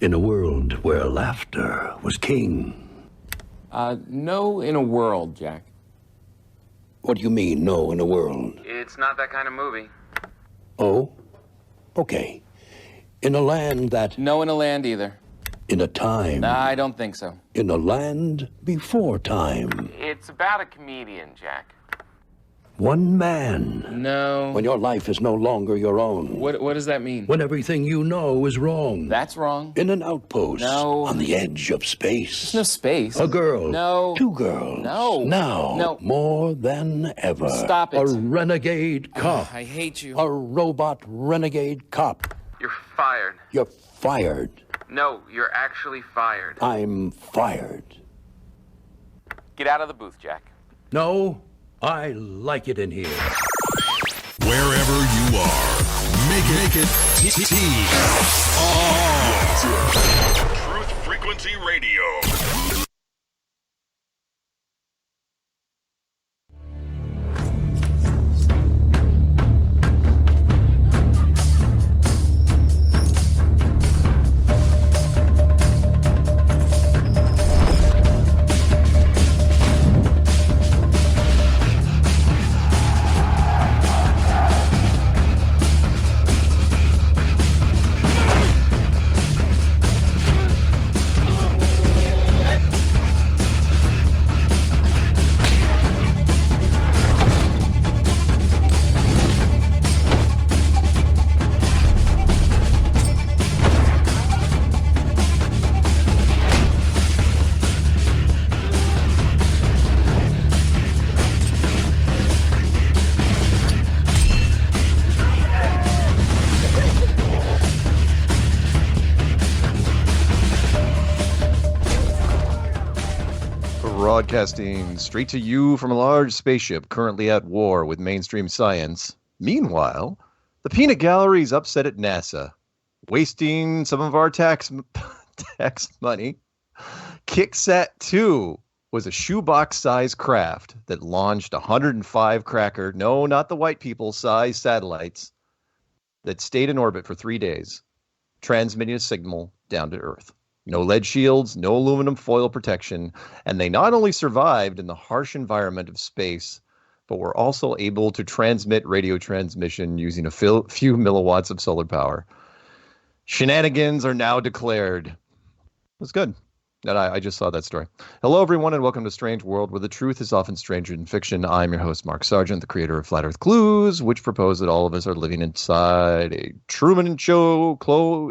In a world where laughter was king. No in a world, Jack. What do you mean, no in a world? It's not that kind of movie. Oh? Okay. In a land that... No in a land either. In a time... I don't think so. In a land before time. It's about a comedian, Jack. One man. No. When your life is no longer your own. What does that mean? When everything you know is wrong. That's wrong. In an outpost. No. On the edge of space. There's no space. A girl. No. Two girls. No. Now. No. More than ever. Stop it. A renegade cop. I hate you. A robot renegade cop. You're fired. You're fired. No, you're actually fired. I'm fired. Get out of the booth, Jack. No, I like it in here. Wherever you are, make it T-T-T. Truth Frequency Radio. Broadcasting straight to you from a large spaceship currently at war with mainstream science. Meanwhile, the peanut gallery's upset at NASA, wasting some of our tax money. Kicksat 2 was a shoebox-sized craft that launched 105 Cracker, no, not the white people-sized satellites, that stayed in orbit for 3 days, transmitting a signal down to Earth. No lead shields, no aluminum foil protection, and they not only survived in the harsh environment of space, but were also able to transmit radio transmission using a few milliwatts of solar power. Shenanigans are now declared. It was good. And I just saw that story. Hello, everyone, and welcome to Strange World, where the truth is often stranger than fiction. I'm your host, Mark Sargent, the creator of Flat Earth Clues, which propose that all of us are living inside a Truman Show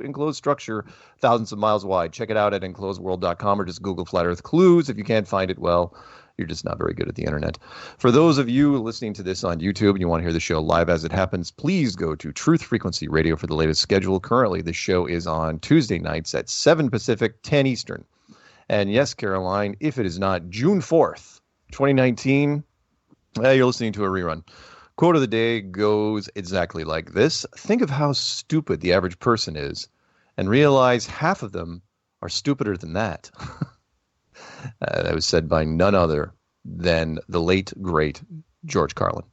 enclosed structure thousands of miles wide. Check it out at enclosedworld.com or just Google Flat Earth Clues. If you can't find it, well, you're just not very good at the internet. For those of you listening to this on YouTube and you want to hear the show live as it happens, please go to Truth Frequency Radio for the latest schedule. Currently, the show is on Tuesday nights at 7 Pacific, 10 Eastern. And yes, Caroline, if it is not June 4th, 2019, you're listening to a rerun. Quote of the day goes exactly like this. Think of how stupid the average person is and realize half of them are stupider than that. That was said by none other than the late, great George Carlin.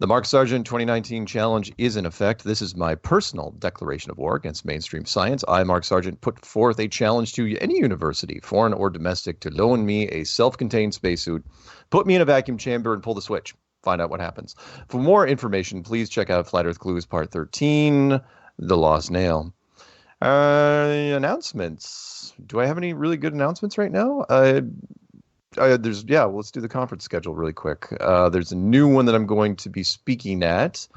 The Mark Sargent 2019 challenge is in effect. This is my personal declaration of war against mainstream science. I, Mark Sargent, put forth a challenge to any university, foreign or domestic, to loan me a self-contained spacesuit, put me in a vacuum chamber, and pull the switch. Find out what happens. For more information, please check out Flat Earth Clues Part 13, The Lost Nail. Announcements. Do I have any really good announcements right now? Let's do the conference schedule really quick. There's a new one that I'm going to be speaking at.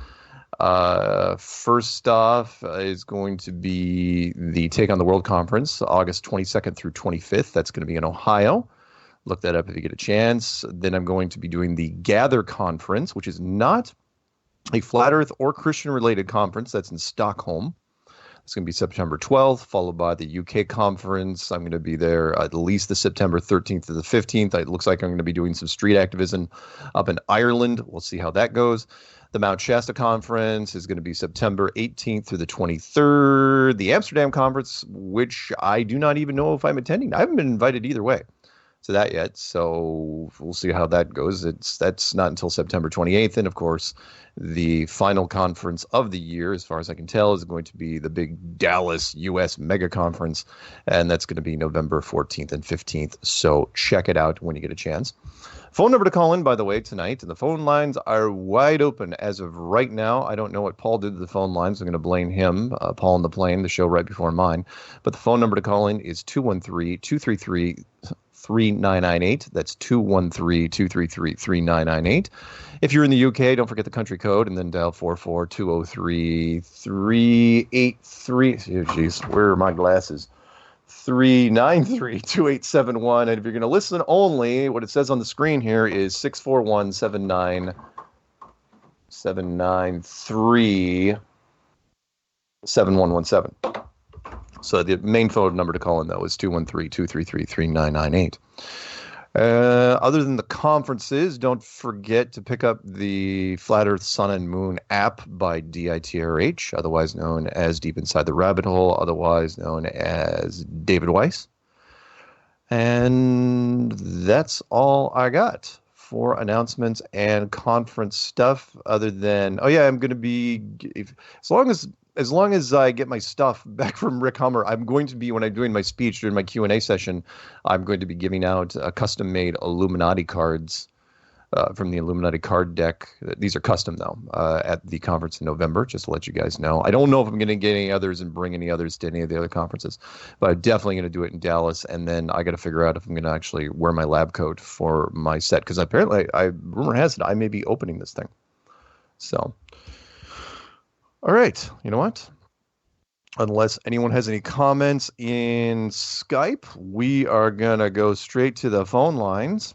First off is going to be the Take on the World Conference, August 22nd through 25th. That's going to be in Ohio. Look that up if you get a chance. Then I'm going to be doing the Gather Conference, which is not a Flat Earth or Christian-related conference. That's in Stockholm. It's going to be September 12th, followed by the UK conference. I'm going to be there at least the September 13th to the 15th. It looks like I'm going to be doing some street activism up in Ireland. We'll see how that goes. The Mount Shasta conference is going to be September 18th through the 23rd. The Amsterdam conference, which I do not even know if I'm attending. I haven't been invited either way. to that yet, so we'll see how that goes. That's not until September 28th, and of course, the final conference of the year, as far as I can tell, is going to be the big Dallas U.S. mega conference, and that's going to be November 14th and 15th. So check it out when you get a chance. Phone number to call in, by the way, tonight, and the phone lines are wide open as of right now. I don't know what Paul did to the phone lines. I'm going to blame him, Paul on the plane, the show right before mine. But the phone number to call in is 213-233-3998. That's 213-233-3998. If you're in the UK, don't forget the country code, and then dial 44203-383. Oh, geez, where are my glasses? 393-2871. And if you're going to listen only, what it says on the screen here is 641-793-7117. So the main phone number to call in, though, is 213-233-3998. Other than the conferences, don't forget to pick up the Flat Earth Sun and Moon app by DITRH, otherwise known as Deep Inside the Rabbit Hole, otherwise known as David Weiss. And that's all I got for announcements and conference stuff, other than, I'm going to be, as long as I get my stuff back from Rick Hummer, I'm going to be, when I'm doing my speech during my Q&A session, I'm going to be giving out custom-made Illuminati cards from the Illuminati card deck. These are custom, though, at the conference in November, just to let you guys know. I don't know if I'm going to get any others and bring any others to any of the other conferences, but I'm definitely going to do it in Dallas, and then I got to figure out if I'm going to actually wear my lab coat for my set, because apparently, rumor has it, I may be opening this thing. So... all right, you know what? Unless anyone has any comments in Skype, we are going to go straight to the phone lines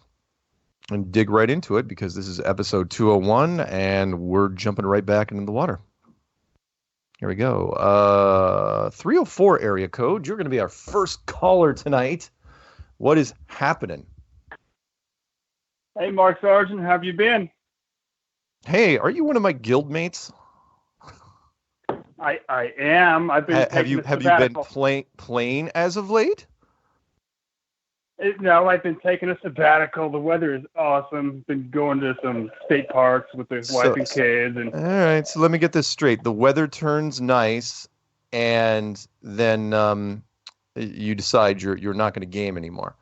and dig right into it, because this is episode 201, and we're jumping right back into the water. Here we go. 304 area code. You're going to be our first caller tonight. What is happening? Hey, Mark Sargent, how have you been? Hey, are you one of my guild mates? I am. I've been. Have you been playing as of late? No, I've been taking a sabbatical. The weather is awesome. Been going to some state parks with the wife and kids. And all right, so let me get this straight. The weather turns nice, and then you decide you're not going to game anymore.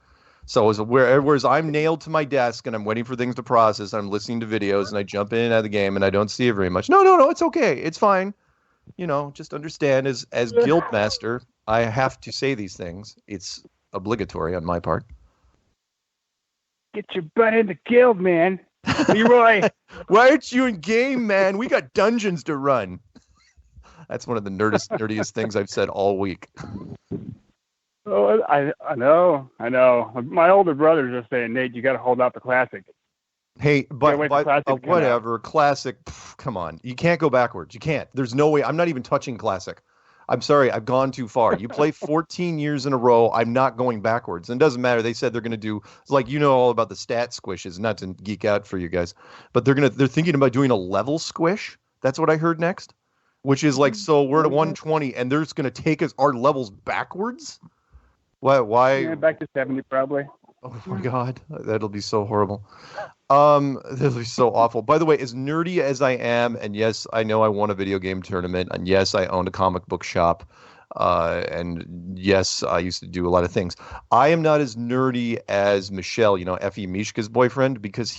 So whereas I'm nailed to my desk and I'm waiting for things to process, I'm listening to videos and I jump in and out of the game and I don't see it very much. No, it's okay. It's fine. You know, just understand as Guildmaster, I have to say these things. It's obligatory on my part. Get your butt in the guild, man. Leroy. Why aren't you in game, man? We got dungeons to run. That's one of the nerdiest things I've said all week. Oh, I know. My older brothers are saying, Nate, you got to hold out the classic. Hey, but whatever, classic, come on. You can't go backwards. You can't. There's no way. I'm not even touching classic. I'm sorry. I've gone too far. You play 14 years in a row. I'm not going backwards. And it doesn't matter. They said they're going to do, it's like, you know, all about the stat squishes, not to geek out for you guys, but they're thinking about doing a level squish. That's what I heard next, which is like, so we're at 120 and they're just going to take our levels backwards. Why? Yeah, back to 70 probably. Oh my God, that'll be so horrible. That'll be so awful. By the way, as nerdy as I am, and yes, I know I won a video game tournament, and yes, I owned a comic book shop, and yes, I used to do a lot of things. I am not as nerdy as Michelle, you know, Effie Mishka's boyfriend, because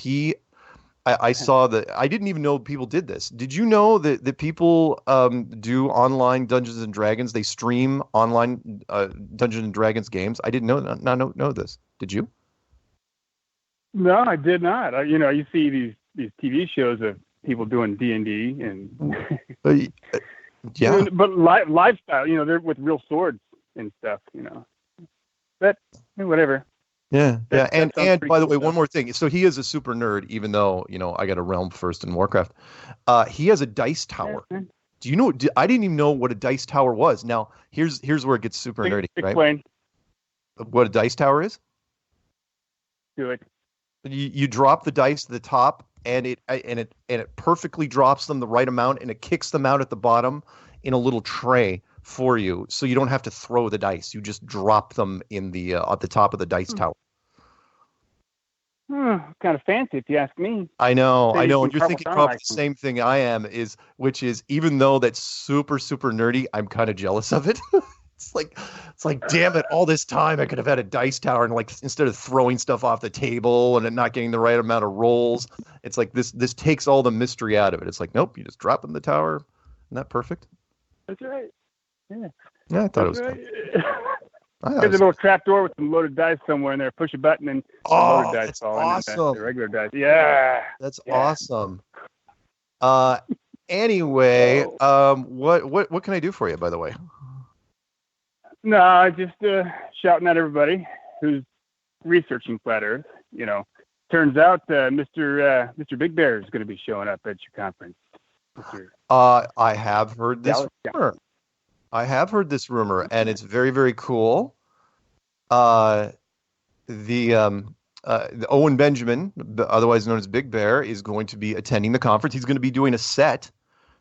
I saw that. I didn't even know people did this. Did you know that people do online Dungeons and Dragons? They stream online Dungeons and Dragons games. I didn't know this. Did you? No, I did not. You see these TV shows of people doing D&D and yeah, but lifestyle. They're with real swords and stuff. But whatever. Yeah. And by the way, cool one more thing. So he is a super nerd, even though, I got a realm first in Warcraft. He has a dice tower. Yeah. Do you know? I didn't even know what a dice tower was. Now, here's where it gets super nerdy, right? Explain. What a dice tower is? Do it. You drop the dice to the top, and it perfectly drops them the right amount, and it kicks them out at the bottom in a little tray for you, so you don't have to throw the dice. You just drop them in at the top of the dice tower. kind of fancy, if you ask me. I know. Maybe some And you're thinking carpal tunnel probably the action. same thing I am, which is even though that's super, super nerdy, I'm kind of jealous of it. It's like, damn it, all this time I could have had a dice tower and like instead of throwing stuff off the table and it not getting the right amount of rolls, it's like this takes all the mystery out of it. It's like, nope, you just drop in the tower. Isn't that perfect? That's right. Yeah. Yeah, I thought it was That's fun. right. I thought it There's a was- little trap door with some loaded dice somewhere in there. Push a button and the loaded dice that's fall in. awesome. The regular dice. Yeah. That's Yeah. awesome. Anyway, what can I do for you, by the way? No, just shouting at everybody who's researching flat Earth. Turns out Mr. Big Bear is going to be showing up at your conference. I have heard this Dallas, yeah. rumor. I have heard this rumor, and it's very, very cool. The Owen Benjamin, otherwise known as Big Bear, is going to be attending the conference. He's going to be doing a set.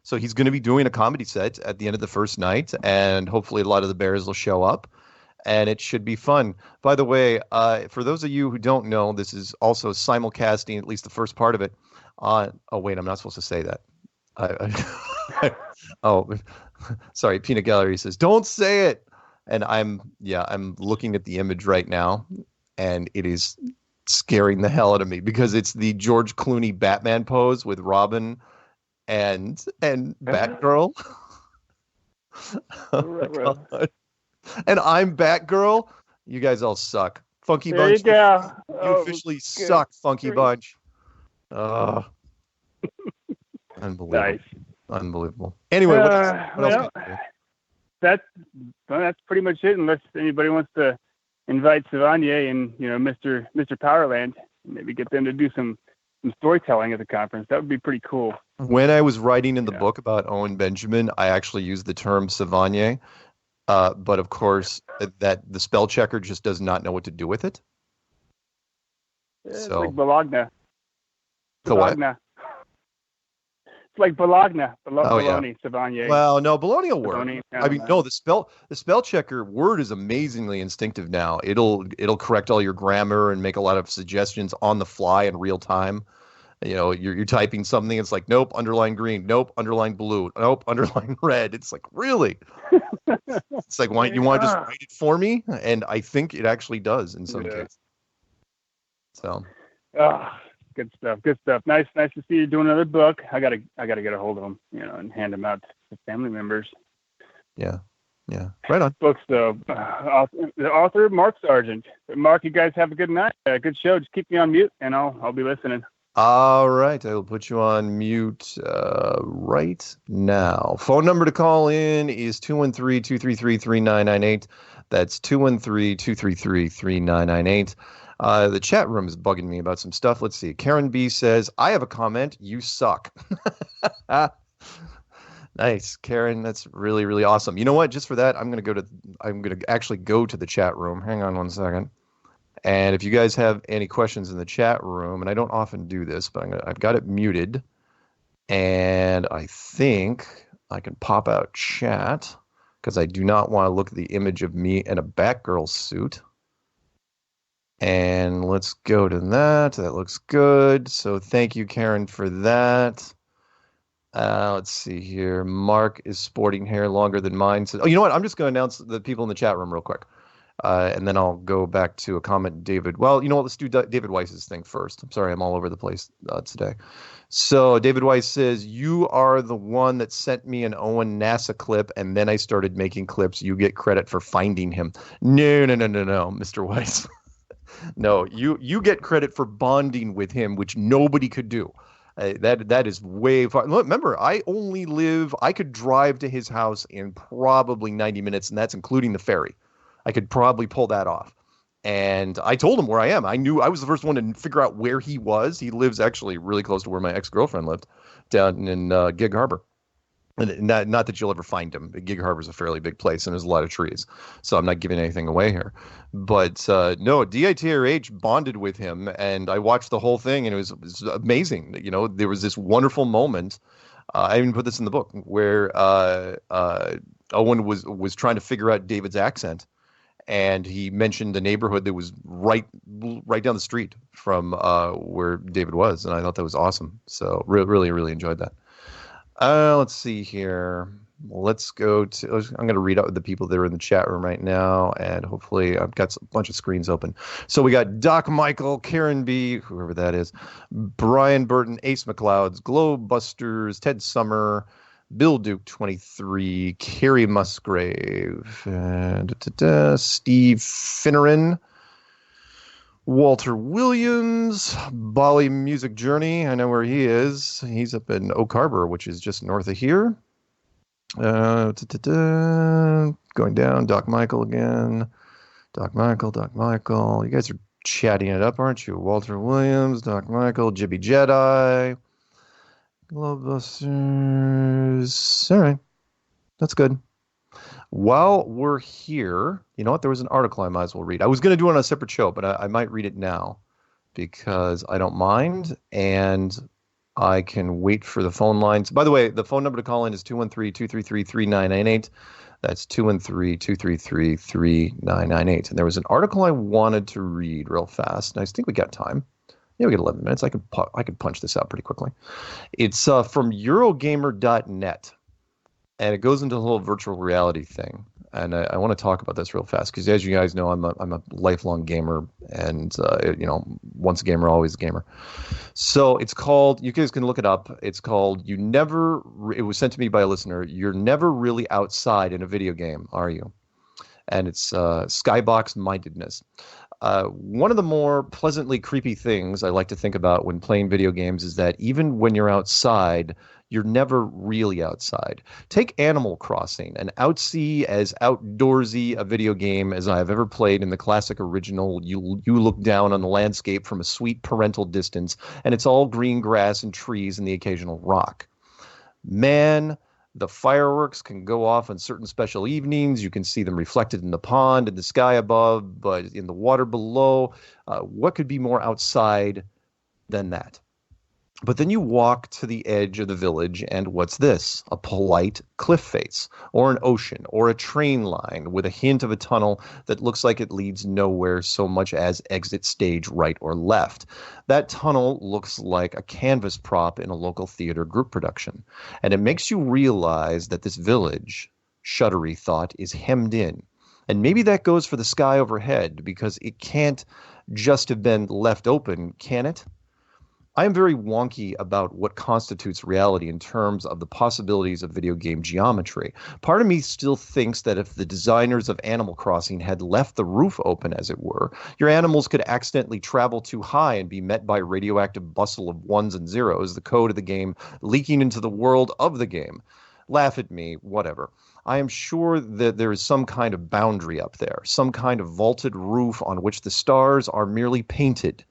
So he's going to be doing a comedy set at the end of the first night, and hopefully a lot of the bears will show up, and it should be fun. By the way, for those of you who don't know, this is also simulcasting, at least the first part of it, on... Oh, wait, I'm not supposed to say that. Oh, sorry, Peanut Gallery says, don't say it! And I'm looking at the image right now, and it is scaring the hell out of me, because it's the George Clooney Batman pose with Robin and Batgirl. Oh my God. And I'm Batgirl. You guys all suck. Funky There Bunch. you go. You officially suck, Funky Bunch. Unbelievable. Nice. Unbelievable. Anyway, what else Well, can I do? that's pretty much it. Unless anybody wants to invite Savanier and Mr. Powerland, maybe get them to do some storytelling at the conference. That would be pretty cool. When I was writing in the book about Owen Benjamin, I actually used the term Savanier, but of course that the spell checker just does not know what to do with it. It's So like Bologna. the what? Bologna. It's like Bologna. Oh, yeah. Bologna, Savanier. Well, no, Bologna will work. Bologna, I mean, no, the spell checker word is amazingly instinctive now. It'll correct all your grammar and make a lot of suggestions on the fly in real time. You're typing something. It's like, nope, underline green. Nope, underline blue. Nope, underline red. It's like, really? It's like, why you want to just write it for me? And I think it actually does in some cases. So. Good stuff. Good stuff. Nice to see you doing another book. I gotta get a hold of them, and hand them out to family members. Yeah. Right on. Books though. The author, Mark Sargent. Mark, you guys have a good night. Good show. Just keep me on mute, and I'll be listening. All right, I will put you on mute right now. Phone number to call in is 213-233-3998. That's 213-233-3998. The chat room is bugging me about some stuff. Let's see. Karen B says, I have a comment. You suck. Nice, Karen. That's really, really awesome. You know what? Just for that, I'm going to actually go to the chat room. Hang on one second. And if you guys have any questions in the chat room, and I don't often do this, but I've got it muted, and I think I can pop out chat because I do not want to look at the image of me in a Batgirl suit. And let's go to that. That looks good. So thank you, Karen, for that. Let's see here. Mark is sporting hair longer than mine. So, you know what? I'm just going to announce the people in the chat room real quick. And then I'll go back to a comment, David. Well, you know what? Let's do David Weiss's thing first. I'm sorry, I'm all over the place today. So David Weiss says, you are the one that sent me an Owen NASA clip, and then I started making clips. You get credit for finding him. No, Mr. Weiss. No, you get credit for bonding with him, which nobody could do. That is way far. Look, remember, I could drive to his house in probably 90 minutes, and that's including the ferry. I could probably pull that off. And I told him where I am. I knew I was the first one to figure out where he was. He lives actually really close to where my ex-girlfriend lived, down in Gig Harbor. And not that you'll ever find him. Gig Harbor is a fairly big place, and there's a lot of trees. So I'm not giving anything away here. But no, DITRH bonded with him, and I watched the whole thing, and it was amazing. You know, there was this wonderful moment. I even put this in the book where Owen was trying to figure out David's accent. and he mentioned the neighborhood that was right down the street from where David was, and I thought that was awesome. So really, really enjoyed that. Let's see here. Let's go to. I'm going to read out the people that are in the chat room right now, and hopefully I've got a bunch of screens open. So we got Doc Michael, Karen B, whoever that is, Brian Burton, Ace McLeod's, Globe Busters, Ted Summer, Bill Duke 23, Carrie Musgrave, and Steve Finneran, Walter Williams, Bali Music Journey. I know where he is. He's up in Oak Harbor, which is just north of here. Going down, Doc Michael again. Doc Michael. You guys are chatting it up, aren't you? Walter Williams, Doc Michael, Jibby Jedi. Globebusters. All right. That's good. While we're here, you know what? There was an article I might as well read. I was going to do it on a separate show, but I might read it now because I don't mind, and I can wait for the phone lines. By the way, the phone number to call in is 213-233-3998. That's 213-233-3998. And there was an article I wanted to read real fast, and I think we got time. Yeah, we got 11 minutes. I could punch this out pretty quickly. It's from Eurogamer.net, and it goes into the whole virtual reality thing. And I want to talk about this real fast because, as you guys know, I'm a lifelong gamer, and once a gamer, always a gamer. So it's called. You guys can look it up. It's called "You Never." It was sent to me by a listener. You're never really outside in a video game, are you? And it's Skybox Mindedness. One of the more pleasantly creepy things I like to think about when playing video games is that even when you're outside, you're never really outside. Take Animal Crossing, an outsea as outdoorsy a video game as I have ever played in the classic original. You look down on the landscape from a sweet parental distance, and it's all green grass and trees and the occasional rock. Man, the fireworks can go off on certain special evenings. You can see them reflected in the pond, in the sky above, but in the water below. What could be more outside than that? But then you walk to the edge of the village, and what's this? A polite cliff face, or an ocean, or a train line with a hint of a tunnel that looks like it leads nowhere so much as exit stage right or left. That tunnel looks like a canvas prop in a local theater group production, and it makes you realize that this village, shuddery thought, is hemmed in. And maybe that goes for the sky overhead, because it can't just have been left open, can it? I am very wonky about what constitutes reality in terms of the possibilities of video game geometry. Part of me still thinks that if the designers of Animal Crossing had left the roof open, as it were, your animals could accidentally travel too high and be met by radioactive bustle of ones and zeros, the code of the game leaking into the world of the game. Laugh at me, whatever. I am sure that there is some kind of boundary up there, some kind of vaulted roof on which the stars are merely painted.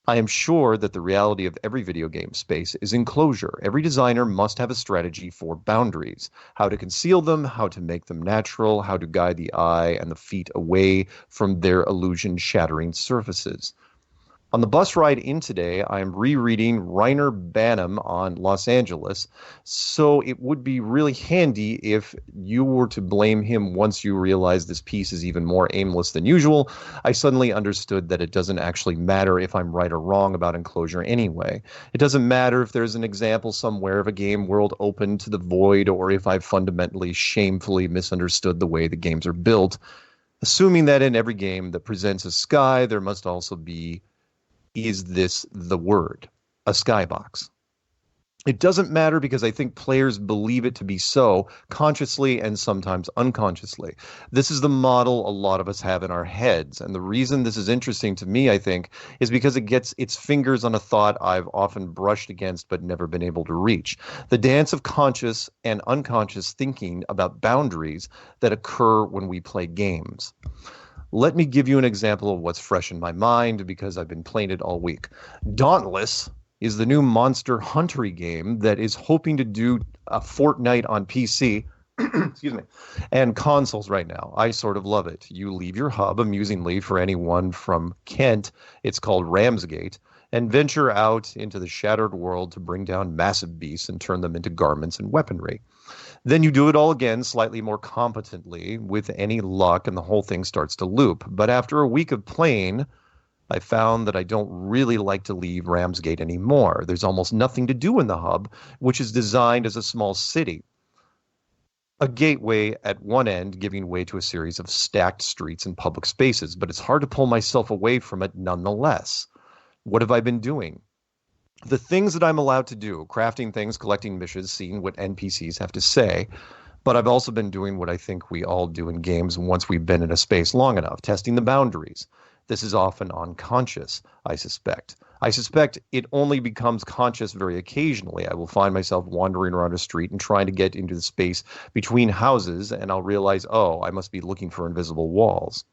I am sure that the reality of every video game space is enclosure. Every designer must have a strategy for boundaries, how to conceal them, how to make them natural, how to guide the eye and the feet away from their illusion-shattering surfaces. On the bus ride in today, I am rereading Reiner Banham on Los Angeles, so it would be really handy if you were to blame him once you realize this piece is even more aimless than usual. I suddenly understood that it doesn't actually matter if I'm right or wrong about enclosure anyway. It doesn't matter if there's an example somewhere of a game world open to the void, or if I've fundamentally, shamefully misunderstood the way the games are built, assuming that in every game that presents a sky, there must also be, is this the word, a skybox? It doesn't matter because I think players believe it to be so, consciously and sometimes unconsciously. This is the model a lot of us have in our heads. And the reason this is interesting to me, I think, is because it gets its fingers on a thought I've often brushed against but never been able to reach. The dance of conscious and unconscious thinking about boundaries that occur when we play games. Let me give you an example of what's fresh in my mind because I've been playing it all week. Dauntless is the new Monster Hunter game that is hoping to do a Fortnite on PC excuse me, and consoles right now. I sort of love it. You leave your hub, amusingly for anyone from Kent, it's called Ramsgate, and venture out into the shattered world to bring down massive beasts and turn them into garments and weaponry. Then you do it all again slightly more competently with any luck, and the whole thing starts to loop. But after a week of playing, I found that I don't really like to leave Ramsgate anymore. There's almost nothing to do in the hub, which is designed as a small city. A gateway at one end giving way to a series of stacked streets and public spaces, but it's hard to pull myself away from it nonetheless. What have I been doing? The things that I'm allowed to do, crafting things, collecting missions, seeing what NPCs have to say, but I've also been doing what I think we all do in games once we've been in a space long enough, testing the boundaries. This is often unconscious, I suspect. I suspect it only becomes conscious very occasionally. I will find myself wandering around a street and trying to get into the space between houses, and I'll realize, oh, I must be looking for invisible walls.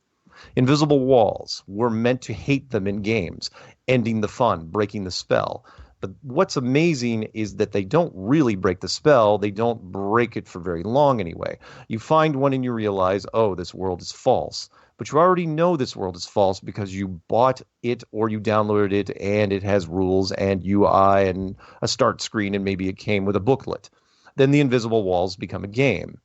Invisible walls. We're meant to hate them in games, ending the fun, breaking the spell. But what's amazing is that they don't really break the spell. They don't break it for very long anyway. You find one and you realize, oh, this world is false. But you already know this world is false because you bought it or you downloaded it and it has rules and UI and a start screen and maybe it came with a booklet. Then the invisible walls become a game.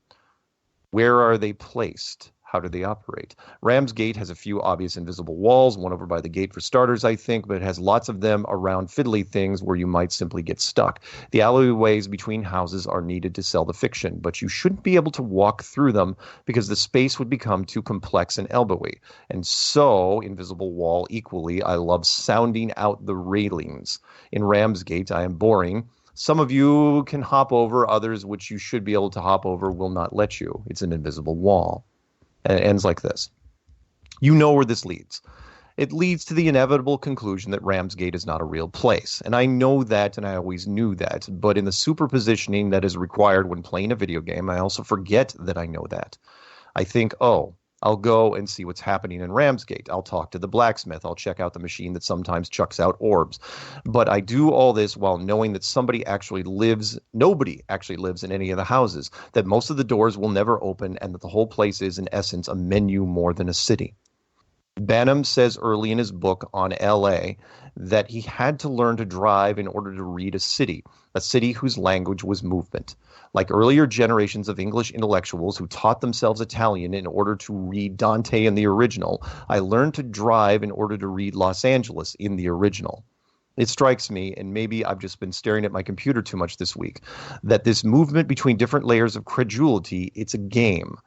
Where are they placed? How do they operate? Ramsgate has a few obvious invisible walls, one over by the gate for starters, I think, but it has lots of them around fiddly things where you might simply get stuck. The alleyways between houses are needed to sell the fiction, but you shouldn't be able to walk through them because the space would become too complex and elbowy. And so, invisible wall equally, I love sounding out the railings. In Ramsgate, I am boring. Some of you can hop over, others which you should be able to hop over will not let you. It's an invisible wall. And it ends like this. You know where this leads. It leads to the inevitable conclusion that Ramsgate is not a real place. And I know that, and I always knew that. But in the superpositioning that is required when playing a video game, I also forget that I know that. I think, oh, I'll go and see what's happening in Ramsgate. I'll talk to the blacksmith. I'll check out the machine that sometimes chucks out orbs. But I do all this while knowing that nobody actually lives in any of the houses, that most of the doors will never open, and that the whole place is, in essence, a menu more than a city. Banham says early in his book on L.A. that he had to learn to drive in order to read a city whose language was movement. Like earlier generations of English intellectuals who taught themselves Italian in order to read Dante in the original, I learned to drive in order to read Los Angeles in the original. It strikes me, and maybe I've just been staring at my computer too much this week, that this movement between different layers of credulity, it's a game.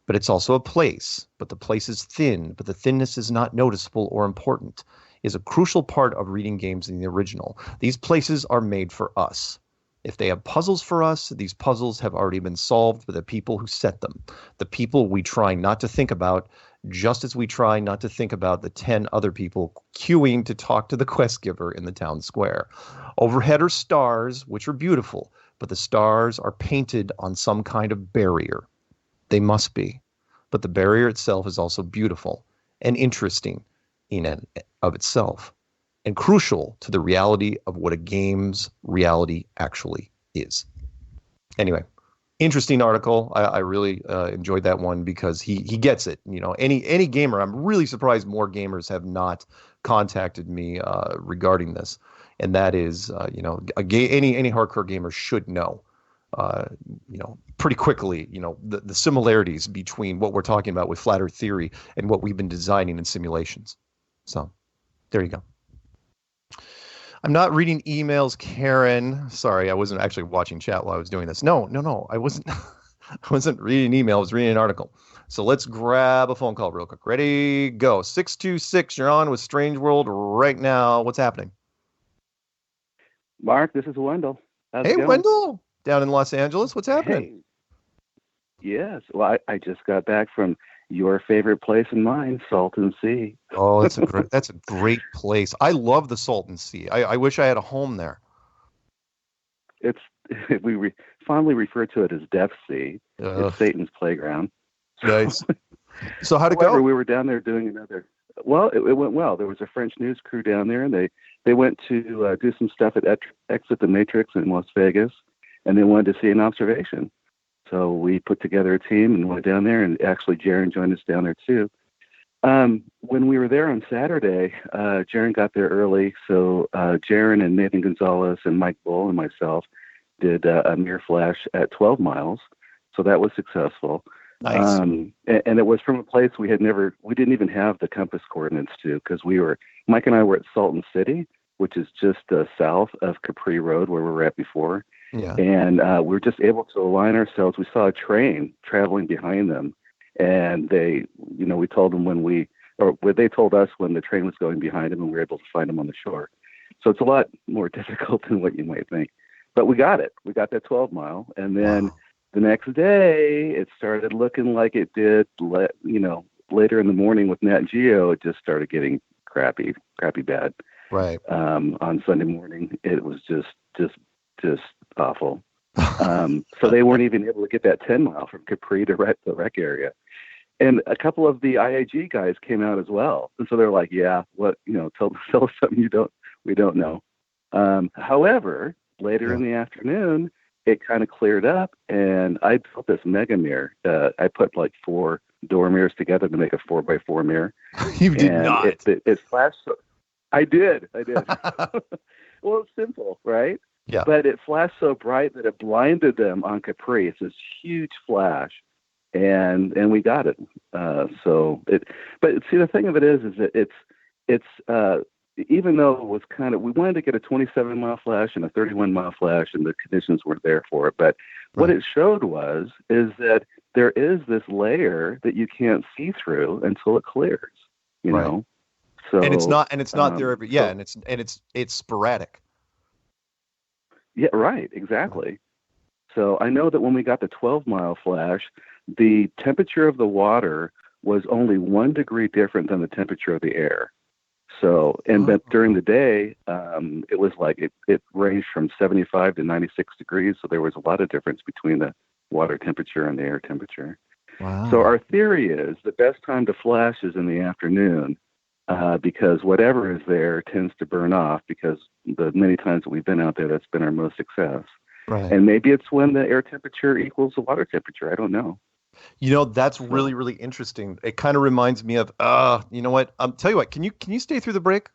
But it's also a place. But the place is thin, but the thinness is not noticeable or important, is a crucial part of reading games in the original. These places are made for us. If they have puzzles for us, these puzzles have already been solved by the people who set them, the people we try not to think about, just as we try not to think about the 10 other people queuing to talk to the quest giver in the town square. Overhead are stars, which are beautiful, but the stars are painted on some kind of barrier. They must be. But the barrier itself is also beautiful and interesting in and of itself, and crucial to the reality of what a game's reality actually is. Anyway, interesting article. I really enjoyed that one because he gets it. You know, any gamer, I'm really surprised more gamers have not contacted me regarding this. And that is, any hardcore gamer should know, pretty quickly, the similarities between what we're talking about with flat earth theory and what we've been designing in simulations. So there you go. I'm not reading emails, Karen. Sorry, I wasn't actually watching chat while I was doing this. No, I wasn't. I wasn't reading an email. I was reading an article. So let's grab a phone call real quick. Ready, go. 626, you're on with Strange World right now. What's happening? Mark, this is Wendell. How's Hey, it going? Wendell, down in Los Angeles. What's happening? Hey. Yes. Well, I just got back from your favorite place and mine, Salton Sea. Oh, that's a great place. I love the Salton Sea. I wish I had a home there. We fondly refer to it as Death Sea. It's Satan's playground. Nice. So how'd it However, go? we were down there doing another. Well, it went well. There was a French news crew down there, and they went to do some stuff at Exit the Matrix in Las Vegas, and they wanted to see an observation. So we put together a team and went down there, and actually Jaron joined us down there too. When we were there on Saturday, Jaron got there early, so Jaron and Nathan Gonzalez and Mike Bull and myself did a mirror flash at 12 miles. So that was successful. Nice. And it was from a place we didn't even have the compass coordinates to, because Mike and I were at Salton City, which is just south of Capri Road where we were at before. Yeah. And we were just able to align ourselves. We saw a train traveling behind them, and we told them they told us when the train was going behind them, and we were able to find them on the shore. So it's a lot more difficult than what you might think. But we got it. We got that 12 mile. And then the next day, it started looking like it did, later in the morning with Nat Geo. It just started getting crappy bad. Right. On Sunday morning, it was just awful. So they weren't even able to get that 10 mile from Capri to the wreck area. And a couple of the IAG guys came out as well. And so they're like, yeah, what, tell us something we don't know. However, later in the afternoon, it kind of cleared up, and I built this mega mirror. I put like 4 door mirrors together to make a 4x4 mirror. You did not. It flashed. I did. Well, it's simple, right? Yeah. But it flashed so bright that it blinded them on Capri. It's this huge flash, and we got it. But see, the thing of it is that it's even though it was we wanted to get a 27 mile flash and a 31 mile flash, and the conditions weren't there for it. But what it showed is that there is this layer that you can't see through until it clears, you know? So, and it's not there every, and it's sporadic. Yeah, right. Exactly. So I know that when we got the 12 mile flash, the temperature of the water was only 1 degree different than the temperature of the air. So, but during the day, it was like it ranged from 75 to 96 degrees. So there was a lot of difference between the water temperature and the air temperature. Wow. So our theory is the best time to flash is in the afternoon, because whatever is there tends to burn off, because the many times that we've been out there, that's been our most success. Right. And maybe it's when the air temperature equals the water temperature. I don't know. That's really, really interesting. It kind of reminds me of, you know what? Tell you what, can you stay through the break?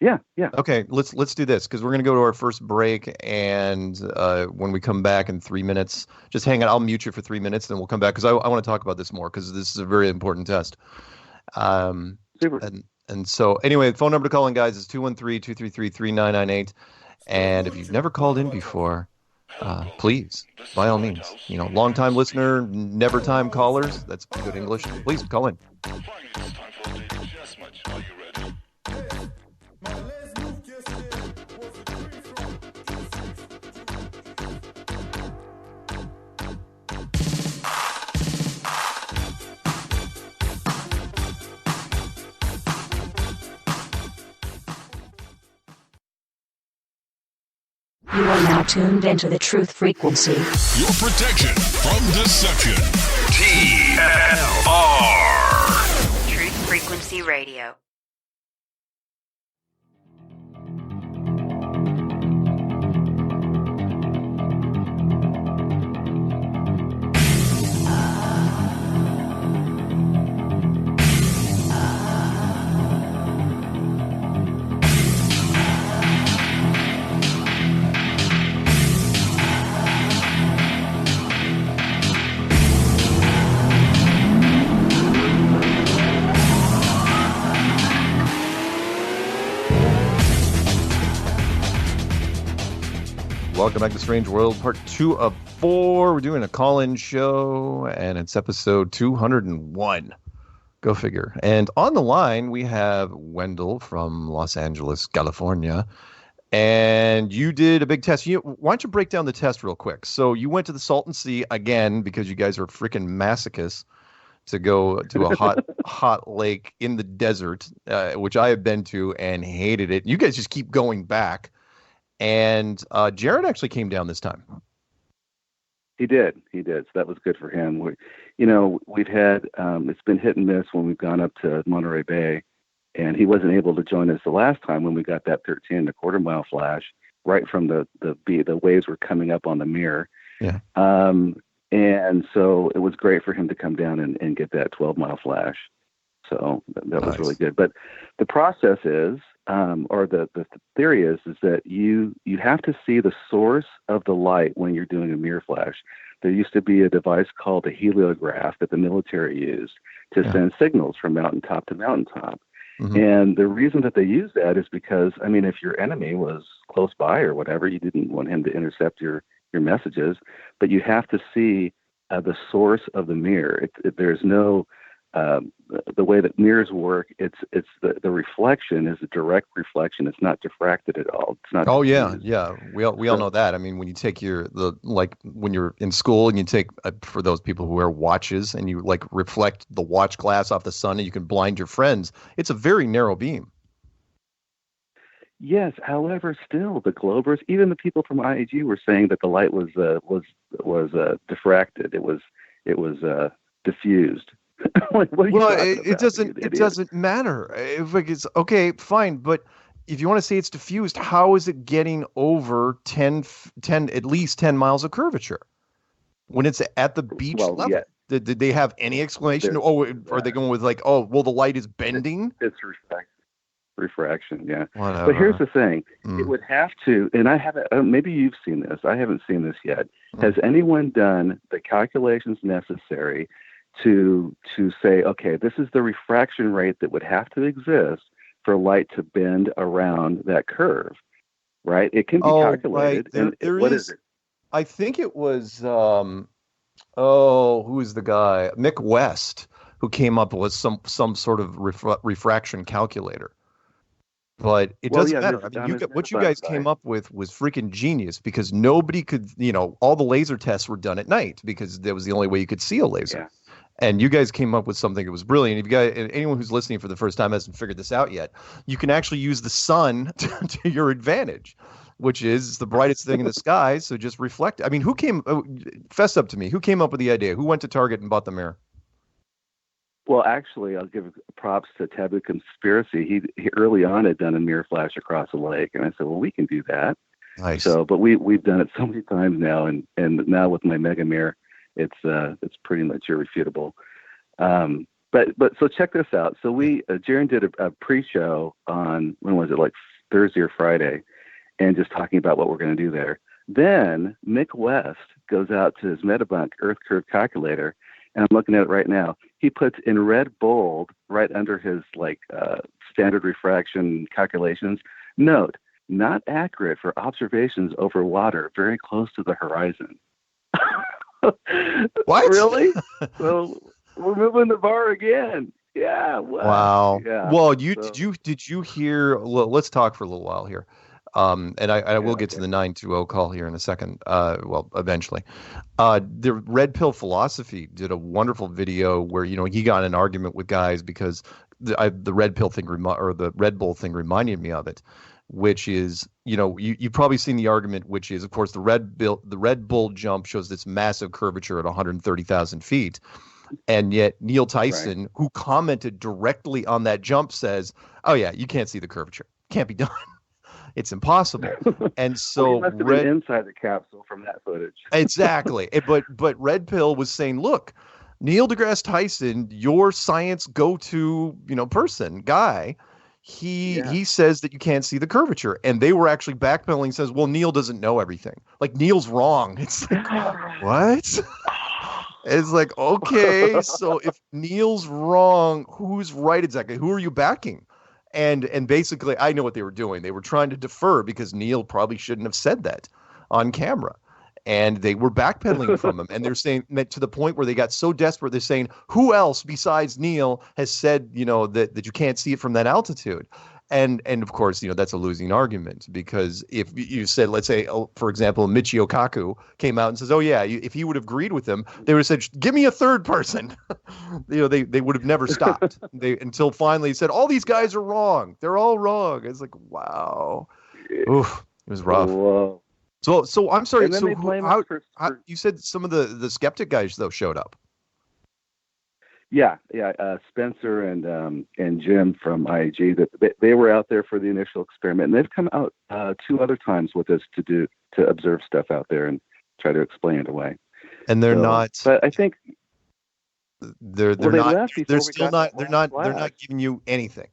Yeah. Okay, let's do this, because we're going to go to our first break, and when we come back in 3 minutes, just hang on. I'll mute you for 3 minutes, then we'll come back, because I want to talk about this more, because this is a very important test. Super. And so anyway, the phone number to call in, guys, is 213-233-3998. And if you've never called in before, please, by all means, long-time listener, never-time callers, that's good English, please call in. You are now tuned into the truth frequency. Your protection from deception. TLR. Truth Frequency Radio. Welcome back to Strange World, part 2 of 4. We're doing a call-in show, and it's episode 201. Go figure. And on the line, we have Wendell from Los Angeles, California. And you did a big test. Why don't you break down the test real quick? So you went to the Salton Sea again, because you guys are freaking masochists, to go to a hot lake in the desert, which I have been to and hated it. You guys just keep going back. And Jared actually came down this time. He did. So that was good for him. We've had, it's been hit and miss when we've gone up to Monterey Bay, and he wasn't able to join us the last time when we got that 13.25 mile flash right from the waves were coming up on the mirror. Yeah. And so it was great for him to come down and get that 12 mile flash. So that was really good. But the process is or the theory is that you have to see the source of the light when you're doing a mirror flash. There used to be a device called a heliograph that the military used to send signals from mountaintop to mountaintop. Mm-hmm. And the reason that they use that is because, I mean, if your enemy was close by or whatever, you didn't want him to intercept your messages, but you have to see the source of the mirror. There's no, the way that mirrors work, it's the reflection is a direct reflection. It's not diffracted at all. It's not. Oh diffused. yeah. We all know that. I mean, when you take when you're in school and you take for those people who wear watches and you like reflect the watch glass off the sun and you can blind your friends, it's a very narrow beam. Yes. However, still the Globers, even the people from IAG, were saying that the light was diffracted. It was diffused. Like, it doesn't matter. If it's okay, fine, but if you want to say it's diffused, how is it getting over 10 at least 10 miles of curvature when it's at the beach level? Yeah. Did they have any explanation? Are they going with like, the light is bending? It's refraction, yeah. Whatever. But here's the thing: it would have to, and I haven't. Maybe you've seen this. I haven't seen this yet. Has anyone done the calculations necessary to say, okay, this is the refraction rate that would have to exist for light to bend around that curve, right? It can be calculated. Right. What is it? I think it was, who is the guy? Mick West, who came up with some sort of refraction calculator. But it doesn't matter. I mean, what you guys came up with was freaking genius because nobody could, all the laser tests were done at night because that was the only way you could see a laser. Yeah. And you guys came up with something that was brilliant. If you guys, anyone who's listening for the first time hasn't figured this out yet, you can actually use the sun to your advantage, which is the brightest thing in the sky. So just reflect. I mean, fess up to me. Who came up with the idea? Who went to Target and bought the mirror? Well, actually, I'll give props to Taboo Conspiracy. He early on had done a mirror flash across a lake, and I said, well, we can do that. Nice. So, but we've done it so many times now, and now with my mega mirror, it's pretty much irrefutable. But so check this out. So Jaron did a pre-show on, when was it, like Thursday or Friday, and just talking about what we're going to do there. Then Mick West goes out to his Metabunk Earth Curve calculator, and I'm looking at it right now. He puts in red bold right under his standard refraction calculations. Note, not accurate for observations over water very close to the horizon. What? Really? Well, we're moving the bar again. Yeah. Wow. Yeah. Well, did you hear? Let's talk for a little while here. And I will get to the 920 call here in a second. Eventually. The Red Pill Philosophy did a wonderful video where he got in an argument with guys because the Red Pill thing or the Red Bull thing reminded me of it, which is you've probably seen the argument, which is of course the Red Bull jump shows this massive curvature at 130,000 feet. And yet Neil Tyson, who commented directly on that jump, says, "Oh yeah, you can't see the curvature. Can't be done. It's impossible." And so must have been inside the capsule from that footage. Exactly. But Red Pill was saying, look, Neil deGrasse Tyson, your science go-to guy, he says that you can't see the curvature, and they were actually backpedaling. Says, well, Neil doesn't know everything. Like Neil's wrong. It's like, what? It's like, okay, so if Neil's wrong, who's right exactly? Who are you backing? And basically, I know what they were doing. They were trying to defer because Neil probably shouldn't have said that on camera. And they were backpedaling from him. And they're saying that to the point where they got so desperate, they're saying, who else besides Neil has said, that you can't see it from that altitude? And of course, that's a losing argument because if you said, let's say, for example, Michio Kaku came out and says, oh, yeah, if he would have agreed with them, they would have said, give me a third person. They would have never stopped until finally he said, all these guys are wrong. They're all wrong. It's like, wow. Oof, it was rough. Whoa. So I'm sorry. So how, you said some of the skeptic guys, though, showed up. Yeah. Spencer and Jim from IAG, that they were out there for the initial experiment, and they've come out 2 other times with us to observe stuff out there and try to explain it away. And they're not. But I think they're not. They're still not. They're not giving you anything.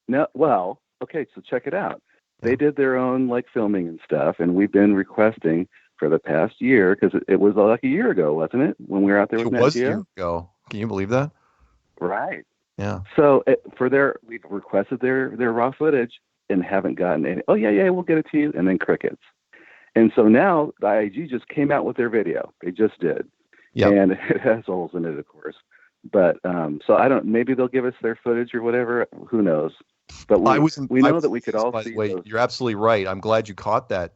No, well, okay, so check it out. They did their own like filming and stuff, and we've been requesting for the past year, because it was like a year ago, wasn't it, when we were out there with It was a Nat year Geo? ago. Can you believe that? Right. Yeah. So we've requested their raw footage and haven't gotten any. Oh yeah, we'll get it to you, and then crickets. And so now the IAG just came out with their video. They just did, and it has holes in it, of course. But so I don't. Maybe they'll give us their footage or whatever. Who knows? But we know that we could all see. By the way, you're absolutely right. I'm glad you caught that.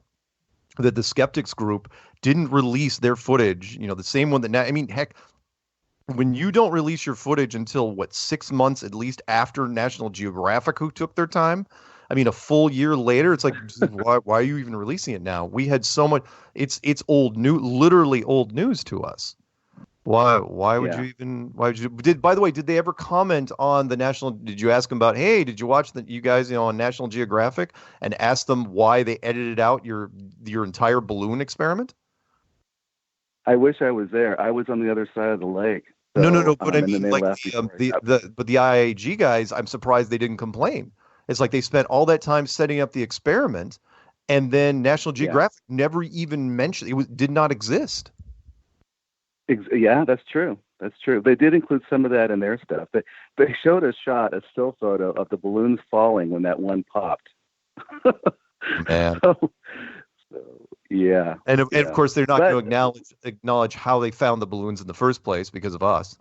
That the Skeptics group didn't release their footage. You know, the same one that now. I mean, heck, when you don't release your footage until 6 months at least after National Geographic, who took their time. I mean, a full year later, it's like, why are you even releasing it now? We had so much. It's old news, literally old news to us. Why would you even? Why would you? By the way, did they ever comment on the national? Did you ask them about? Hey, did you watch you guys on National Geographic and ask them why they edited out your entire balloon experiment? I wish I was there. I was on the other side of the lake. So, No. But I mean, like the IAG guys, I'm surprised they didn't complain. It's like they spent all that time setting up the experiment, and then National Geographic never even mentioned it. Did not exist. Yeah, that's true. That's true. They did include some of that in their stuff. They showed a still photo of the balloons falling when that one popped. Man. So, yeah. And of course, they're not going to acknowledge how they found the balloons in the first place because of us.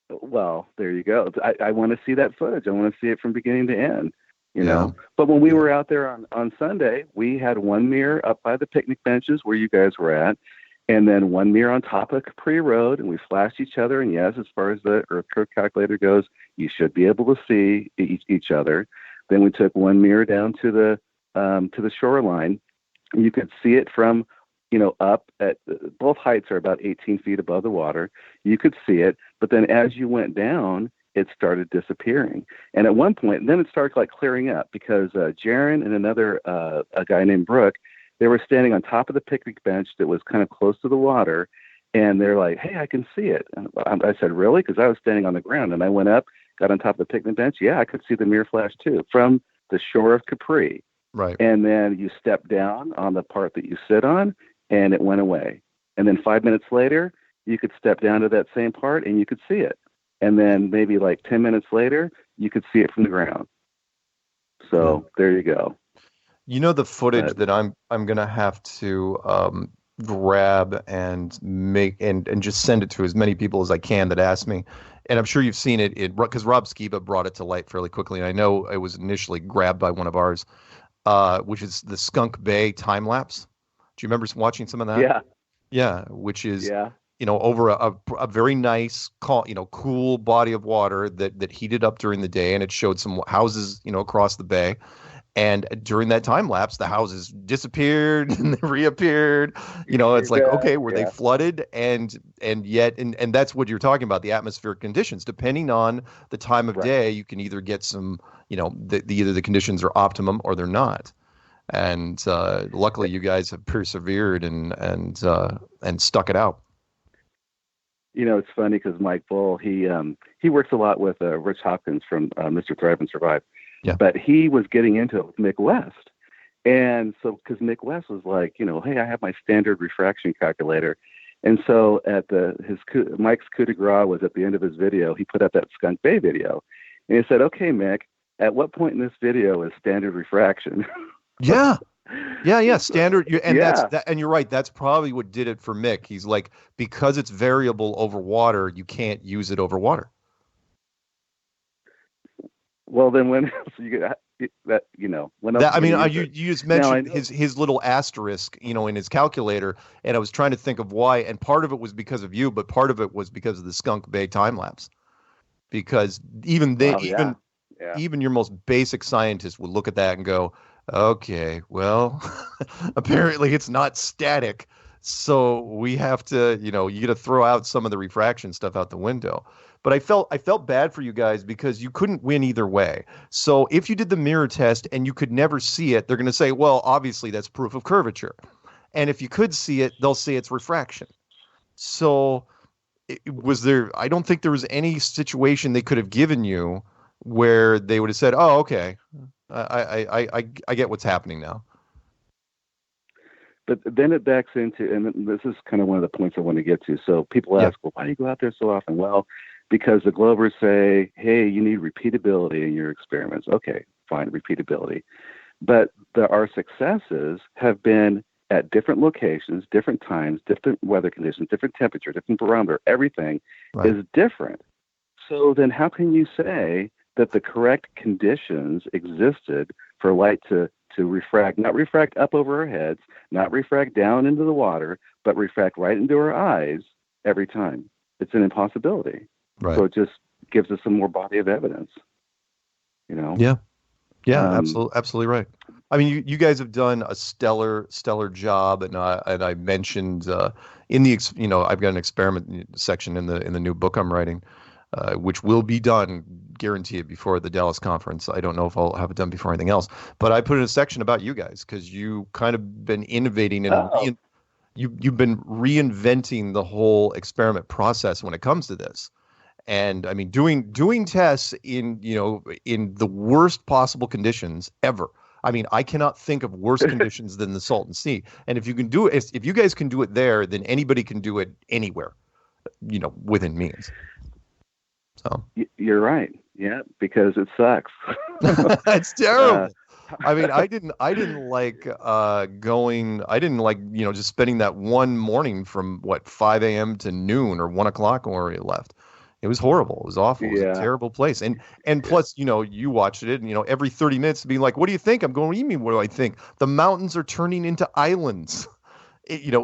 Well, there you go. I want to see that footage. I want to see it from beginning to end. You know. But when we were out there on Sunday, we had one mirror up by the picnic benches where you guys were at. And then one mirror on top of Capri Road, and we flashed each other. And yes, as far as the Earth curve calculator goes, you should be able to see each other. Then we took one mirror down to the shoreline. You could see it from, up at both heights are about 18 feet above the water. You could see it, but then as you went down, it started disappearing. And at one point, then it started like clearing up because Jaron and another a guy named Brooke. They were standing on top of the picnic bench that was kind of close to the water, and they're like, "Hey, I can see it." And I said, "Really?" Because I was standing on the ground, and I went up, got on top of the picnic bench. Yeah, I could see the mirror flash too from the shore of Capri. Right. And then you step down on the part that you sit on, and it went away. And then 5 minutes later, you could step down to that same part, and you could see it. And then maybe like 10 minutes later, you could see it from the ground. So there you go. The footage that I'm gonna have to grab and make and just send it to as many people as I can that ask me, and I'm sure you've seen it because Rob Skiba brought it to light fairly quickly, and I know it was initially grabbed by one of ours, which is the Skunk Bay time lapse. Do you remember watching some of that? Yeah, which is over a very nice, cool body of water that heated up during the day, and it showed some houses across the bay. And during that time lapse, the houses disappeared and they reappeared. It's like, okay, were they flooded? And that's what you're talking about, the atmospheric conditions. Depending on the time of day, you can either get some, either the conditions are optimum or they're not. And luckily, you guys have persevered and stuck it out. It's funny because Mike Bull, he works a lot with Rich Hopkins from Mr. Thrive and Survive. Yeah. But he was getting into it with Mick West. And so, because Mick West was like, hey, I have my standard refraction calculator. And so at Mike's coup de grace was at the end of his video, he put up that Skunk Bay video. And he said, okay, Mick, at what point in this video is standard refraction? Yeah. Standard. And you're right. That's probably what did it for Mick. He's like, because it's variable over water, you can't use it over water. Well, then when else you get that? When else? You just mentioned his little asterisk, in his calculator, and I was trying to think of why. And part of it was because of you, but part of it was because of the Skunk Bay time lapse. Because even your most basic scientist would look at that and go, okay, well, apparently it's not static. So we have to, you got to throw out some of the refraction stuff out the window. But I felt bad for you guys because you couldn't win either way. So if you did the mirror test and you could never see it, they're going to say, well, obviously that's proof of curvature. And if you could see it, they'll say it's refraction. So I don't think there was any situation they could have given you where they would have said, "Oh, okay, I get what's happening now." But then it backs into, and this is kind of one of the points I want to get to. So people ask, well, why do you go out there so often? Well, because the Globers say, hey, you need repeatability in your experiments. Okay, fine, repeatability. But our successes have been at different locations, different times, different weather conditions, different temperature, different barometer. Everything is different. So then how can you say that the correct conditions existed for light to refract, not refract up over our heads, not refract down into the water, but refract right into our eyes every time? It's an impossibility. Right. So it just gives us some more body of evidence, you know? Yeah. Yeah, absolutely right. I mean, you guys have done a stellar job, and I mentioned in the I've got an experiment section in the new book I'm writing, which will be done, guarantee it, before the Dallas conference. I don't know if I'll have it done before anything else, but I put in a section about you guys because you kind of been innovating and you've been reinventing the whole experiment process when it comes to this. And I mean, doing tests in the worst possible conditions ever. I mean, I cannot think of worse conditions than the Salton Sea. And if you can do it, if you guys can do it there, then anybody can do it anywhere, within means. So you're right. Yeah, because it sucks. It's terrible. I mean, I didn't like just spending that one morning from 5 a.m. to noon or 1 o'clock when we left. It was horrible. It was awful. It was a terrible place. And plus, you watched it, and every 30 minutes being like, what do you think? I'm going, what do you mean, what do I think? The mountains are turning into islands.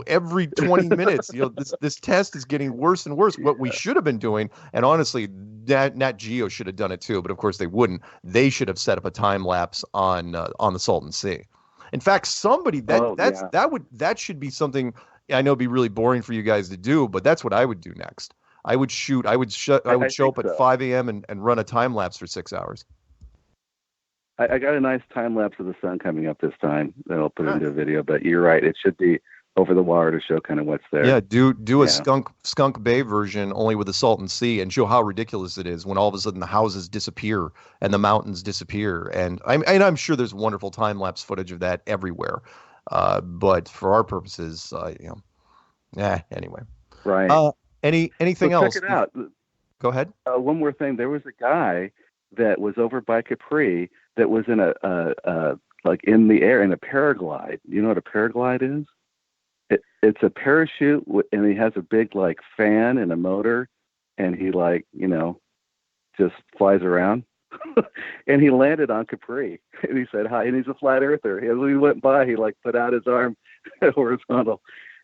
Every 20 minutes, this test is getting worse and worse. What we should have been doing, and honestly, Nat Geo should have done it too, but of course they wouldn't. They should have set up a time lapse on the Salton Sea. In fact, somebody that should be something. I know it'd be really boring for you guys to do, but that's what I would do next. I would show up at 5 a.m. and run a time lapse for 6 hours. I got a nice time lapse of the sun coming up this time that I'll put into a video, but you're right. It should be over the water to show kind of what's there. Yeah, do a Skunk Bay version only with the Salton Sea and show how ridiculous it is when all of a sudden the houses disappear and the mountains disappear. And I'm sure there's wonderful time lapse footage of that everywhere. But for our purposes, anyway. Right. Anything else? Check it out. Go ahead. One more thing. There was a guy that was over by Capri that was in like in the air in a paraglide. You know what a paraglide is? It's a parachute, and he has a big like fan and a motor, and he just flies around. And he landed on Capri, and he said hi, and he's a flat earther. As we went by, he put out his arm horizontal.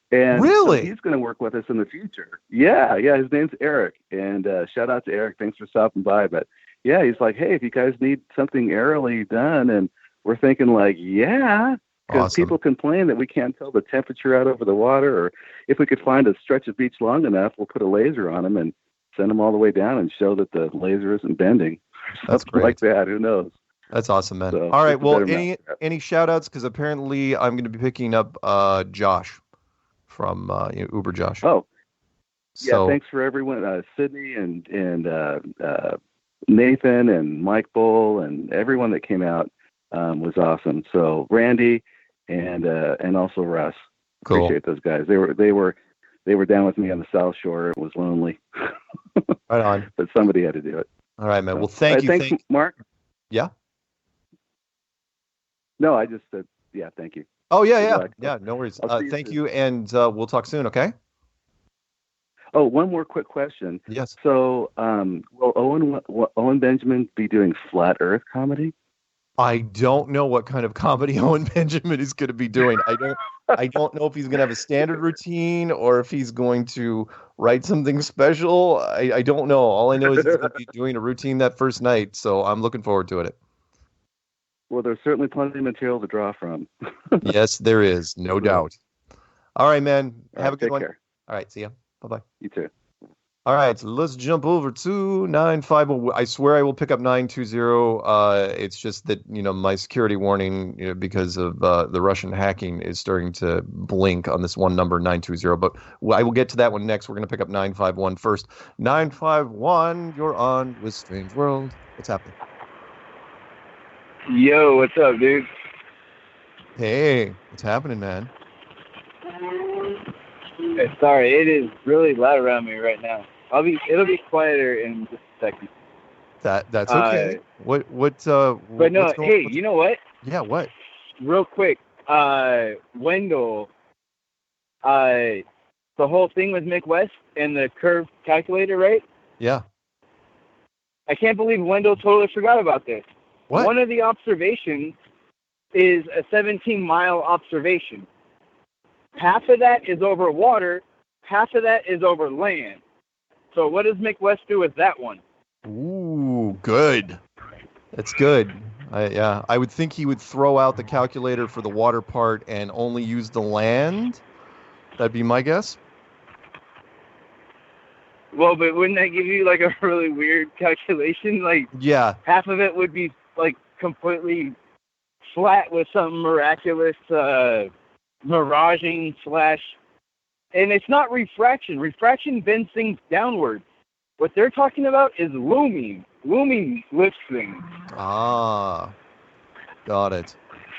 And really? So he's going to work with us in the future. Yeah. His name's Eric, and shout out to Eric. Thanks for stopping by. But yeah, he's like, hey, if you guys need something aerially done, and we're thinking because awesome. People complain that we can't tell the temperature out over the water, or if we could find a stretch of beach long enough, we'll put a laser on them and send them all the way down and show that the laser isn't bending. That's great. Like that. Who knows? That's awesome, man. So, all right. Well, any shout outs? Because apparently I'm going to be picking up Josh from Uber Josh. Oh, yeah. So, thanks for everyone, Sydney and Nathan and Mike Bull and everyone that came out was awesome. So Randy and also Russ. Cool. Appreciate those guys. They were down with me on the South Shore. It was lonely. Right on. But somebody had to do it. All right, man. Well, thank you. Thanks, Mark. Yeah. No, I just said thank you. Oh yeah. No worries. Thank you, and we'll talk soon. Okay. Oh, one more quick question. Yes. So, will Owen Benjamin be doing flat Earth comedy? I don't know what kind of comedy Owen Benjamin is going to be doing. I don't know if he's going to have a standard routine or if he's going to write something special. I don't know. All I know is he's going to be doing a routine that first night, so I'm looking forward to it. Well, there's certainly plenty of material to draw from. Yes, there is, no doubt. All right, man. Have a good one. Care. All right, see ya. Bye-bye. You too. All right, so let's jump over to 950. I swear I will pick up 920. It's just that, my security warning, because of the Russian hacking is starting to blink on this one number, 920. But I will get to that one next. We're going to pick up 951 first. 951, you're on with Strange World. What's happening? Yo, what's up, dude? Hey, what's happening, man? Hey, sorry, it is really loud around me right now. It'll be quieter in just a second. That's okay. But no, hey, you know what? Yeah, what? Real quick, Wendell, the whole thing with Mick West and the curve calculator, right? Yeah. I can't believe Wendell totally forgot about this. What? One of the observations is a 17-mile observation. Half of that is over water, half of that is over land. So what does Mick West do with that one? Ooh, good. That's good. I would think he would throw out the calculator for the water part and only use the land. That'd be my guess. Well, but wouldn't that give you like a really weird calculation? Like, yeah, half of it would be like completely flat with some miraculous miraging / and it's not refraction. Refraction bends things downward. What they're talking about is looming. Looming lifts things. Ah, got it.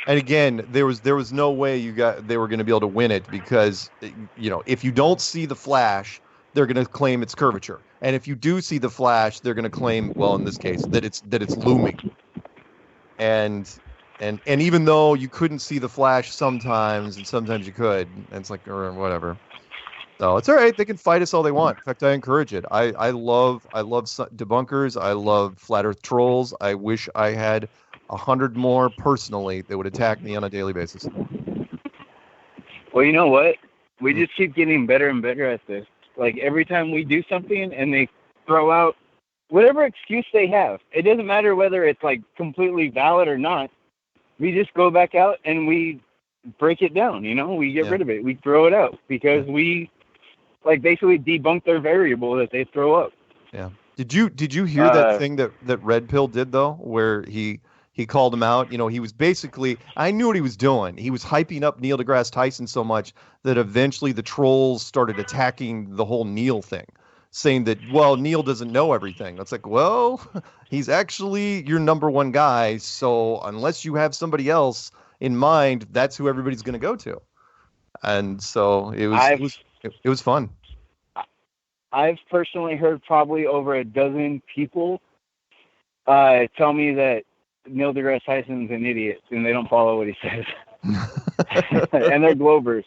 And again, there was no way they were going to be able to win it because, if you don't see the flash, they're going to claim it's curvature. And if you do see the flash, they're going to claim, well, in this case, that it's looming. And even though you couldn't see the flash sometimes, and sometimes you could, and it's like, or whatever. So it's all right. They can fight us all they want. In fact, I encourage it. I love debunkers. I love flat Earth trolls. I wish I had 100 more personally that would attack me on a daily basis. Well, you know what? We just keep getting better and better at this. Like every time we do something and they throw out whatever excuse they have, it doesn't matter whether it's like completely valid or not. We just go back out and we break it down. We get rid of it. We throw it out because we like basically debunk their variable that they throw up. Yeah. Did you hear that thing that Red Pill did though, where he called him out? He was basically, I knew what he was doing. He was hyping up Neil deGrasse Tyson so much that eventually the trolls started attacking the whole Neil thing, saying that, well, Neil doesn't know everything. It's like, well, he's actually your number one guy. So unless you have somebody else in mind, that's who everybody's going to go to. And so it was fun. I've personally heard probably over a dozen people tell me that Neil deGrasse Tyson's an idiot and they don't follow what he says. And they're Globers.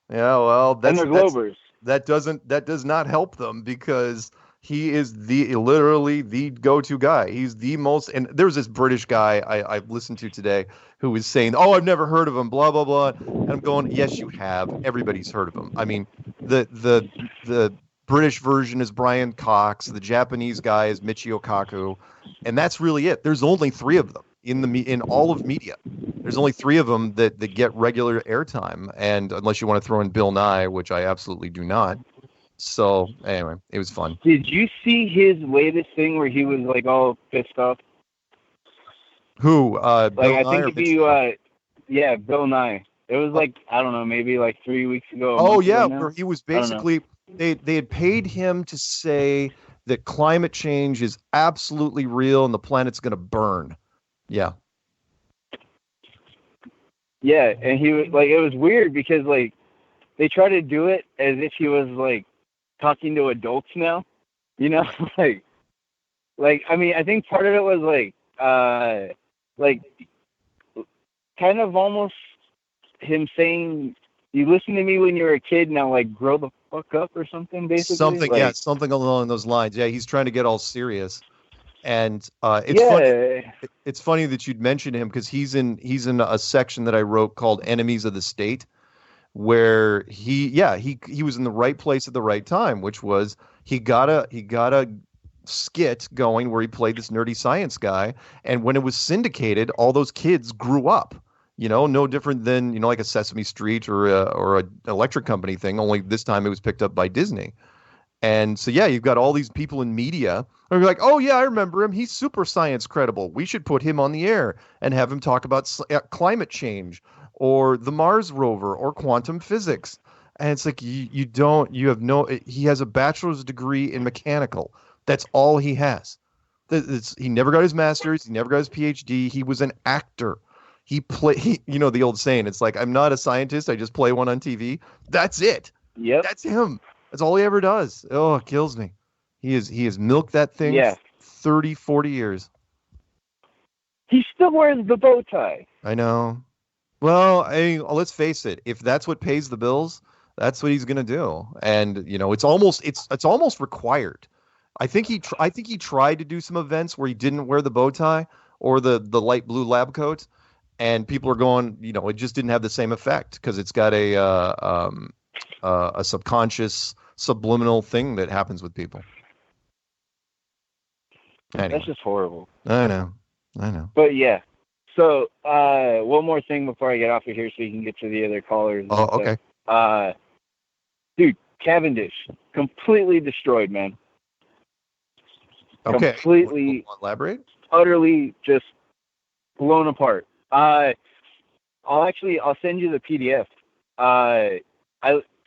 Yeah, well, they're Globers. That does not help them because he is literally the go-to guy. He's the most, and there's this British guy I've listened to today who is saying, "Oh, I've never heard of him," blah blah blah. And I'm going, "Yes, you have. Everybody's heard of him." I mean, the British version is Brian Cox. The Japanese guy is Michio Kaku, and that's really it. There's only 3 of them in all of media. There's only 3 of them that get regular airtime, and unless you want to throw in Bill Nye, which I absolutely do not. So anyway, it was fun. Did you see his latest thing where he was like all pissed off? Who? Bill I think if you, Bill Nye. It was like, I don't know, maybe like 3 weeks ago. Oh yeah, where he was basically they had paid him to say that climate change is absolutely real and the planet's going to burn. Yeah. Yeah, and he was like, it was weird because like they try to do it as if he was like talking to adults now, like I mean, I think part of it was like kind of almost him saying, "You listened to me when you were a kid, now like grow the fuck up," or something, basically. Something along those lines. Yeah, he's trying to get all serious. And it's funny that you'd mention him because he's in a section that I wrote called Enemies of the State, where he was in the right place at the right time, which was he got a skit going where he played this nerdy science guy, and when it was syndicated, all those kids grew up. No different than like a Sesame Street or a Electric Company thing, only this time it was picked up by Disney. And so, yeah, you've got all these people in media who are like, oh, yeah, I remember him. He's super science credible. We should put him on the air and have him talk about climate change or the Mars rover or quantum physics. And it's like, he has a bachelor's degree in mechanical. That's all he has. He never got his master's. He never got his PhD. He was an actor. The old saying, it's like, I'm not a scientist. I just play one on TV. That's it. Yep. That's him. That's all he ever does. Oh, it kills me. He has milked that thing 30, 40 years. He still wears the bow tie. I know. Well, let's face it. If that's what pays the bills, that's what he's going to do. And, it's almost required. I think he tried to do some events where he didn't wear the bow tie or the light blue lab coat, and people are going, it just didn't have the same effect because it's got a subconscious subliminal thing that happens with people. Anyway. That's just horrible. I know. But yeah. So one more thing before I get off of here, so you can get to the other callers. Oh, okay. Dude, Cavendish completely destroyed, man. Okay. Completely. Elaborate. Utterly just blown apart. I'll send you the PDF. I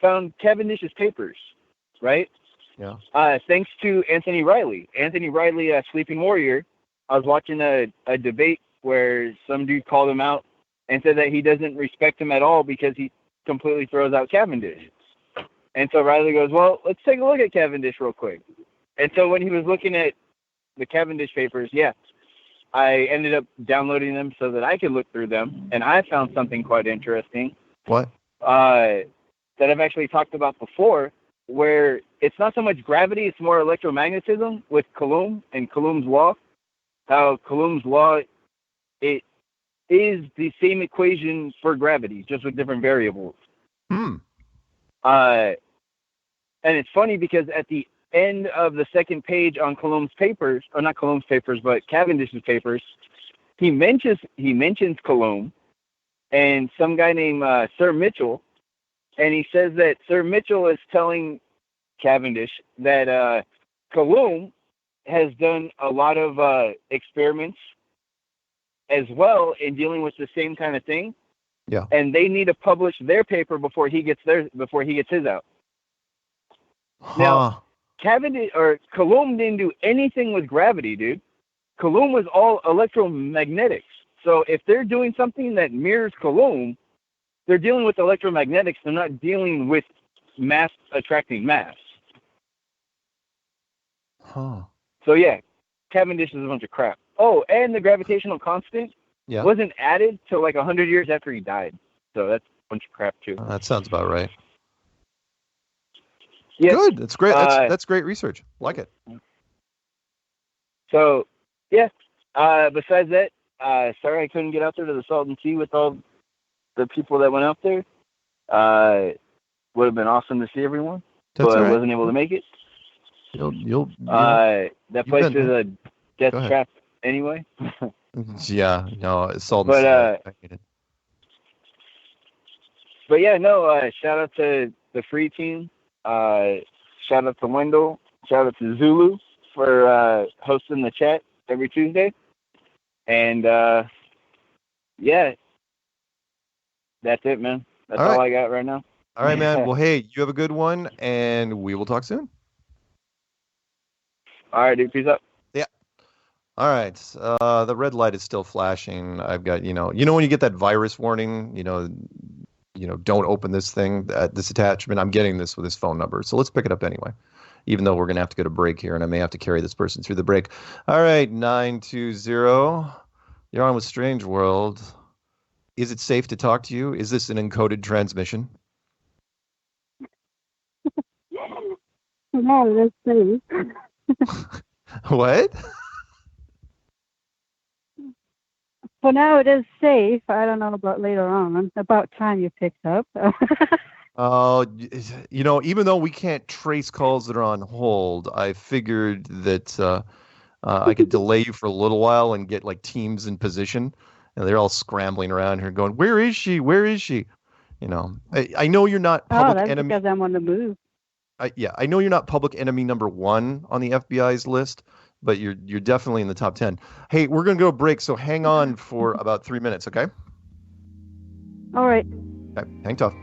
found Cavendish's papers, right? Yeah. Thanks to Anthony Riley. Anthony Riley, Sleeping Warrior. I was watching a debate where some dude called him out and said that he doesn't respect him at all because he completely throws out Cavendish. And so Riley goes, well, let's take a look at Cavendish real quick. And so when he was looking at the Cavendish papers, I ended up downloading them so that I could look through them. And I found something quite interesting. What? That I've actually talked about before, where it's not so much gravity, it's more electromagnetism with Coulomb and Coulomb's law. How Coulomb's law, it is the same equation for gravity, just with different variables. And it's funny because at the end of the second page on Coulomb's papers, or not Coulomb's papers, but Cavendish's papers, he mentions Coulomb and some guy named Sir Mitchell, and he says that Sir Mitchell is telling Cavendish that Coulomb has done a lot of experiments as well in dealing with the same kind of thing. Yeah. And they need to publish their paper before he gets his out. Now, Cavendish or Coulomb didn't do anything with gravity, dude. Coulomb was all electromagnetics. So if they're doing something that mirrors Coulomb, they're dealing with electromagnetics. They're not dealing with mass attracting mass. So yeah, Cavendish is a bunch of crap. Oh, and the gravitational constant wasn't added till like 100 years after he died. So that's a bunch of crap too. That sounds about right. Yes. Good. That's great. That's great research. Like it. So yeah. Besides that, sorry I couldn't get out there to the Salton Sea with all the people that went out there. Would have been awesome to see everyone, but I wasn't able to make it. That place is a death trap anyway. Yeah, no, it's Salton Sea. But yeah, no, shout out to the free team. Shout out to Wendell. Shout out to Zulu for hosting the chat every Tuesday. And yeah, that's it, man. That's all I got right now. All right, man. Well, hey, you have a good one, and we will talk soon. All right, dude. Peace out. Yeah. All right. The red light is still flashing. I've got, when you get that virus warning, don't open this thing, this attachment. I'm getting this with his phone number. So let's pick it up anyway, even though we're going to have to go to break here, and I may have to carry this person through the break. All right, 920. You're on with Strange World. Is it safe to talk to you? Is this an encoded transmission? No, let's see. What? For now, it is safe. I don't know about later on. About time you picked up. Oh, even though we can't trace calls that are on hold, I figured that I could delay you for a little while and get like teams in position, and they're all scrambling around here, going, "Where is she? Where is she?" I know you're not public enemy. Because I'm on the move. I know you're not public enemy number 1 on the FBI's list, but you're definitely in the top 10. Hey, we're going to go break, so hang on for about 3 minutes, okay? All right. Okay, hang tough.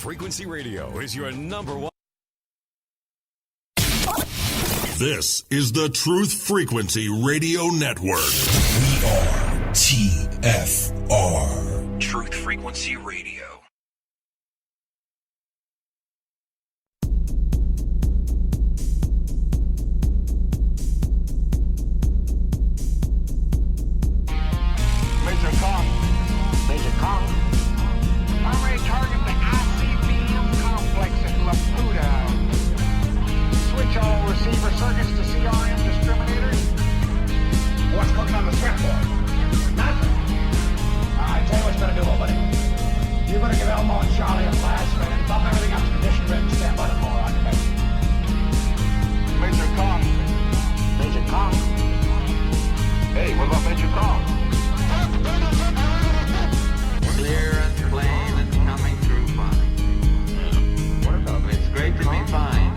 Frequency Radio is your number one. This is the Truth Frequency Radio Network. We are TFR. Truth Frequency Radio. Major Kong. Major Kong. I'm ready to target the ICBM complex at Laputa. Switch all receiver circuits to CRM discriminators. What's cooking on the switchboard? Nothing. All right, tell you what you're gonna do, old buddy. You're gonna give Elmo and Charlie a flash and bump everything up to condition ready to stand by the call on your back. Major Kong. Major Kong. Hey, what about Major Kong? Clear and plain and coming through fine. What about me? It's great to be fine.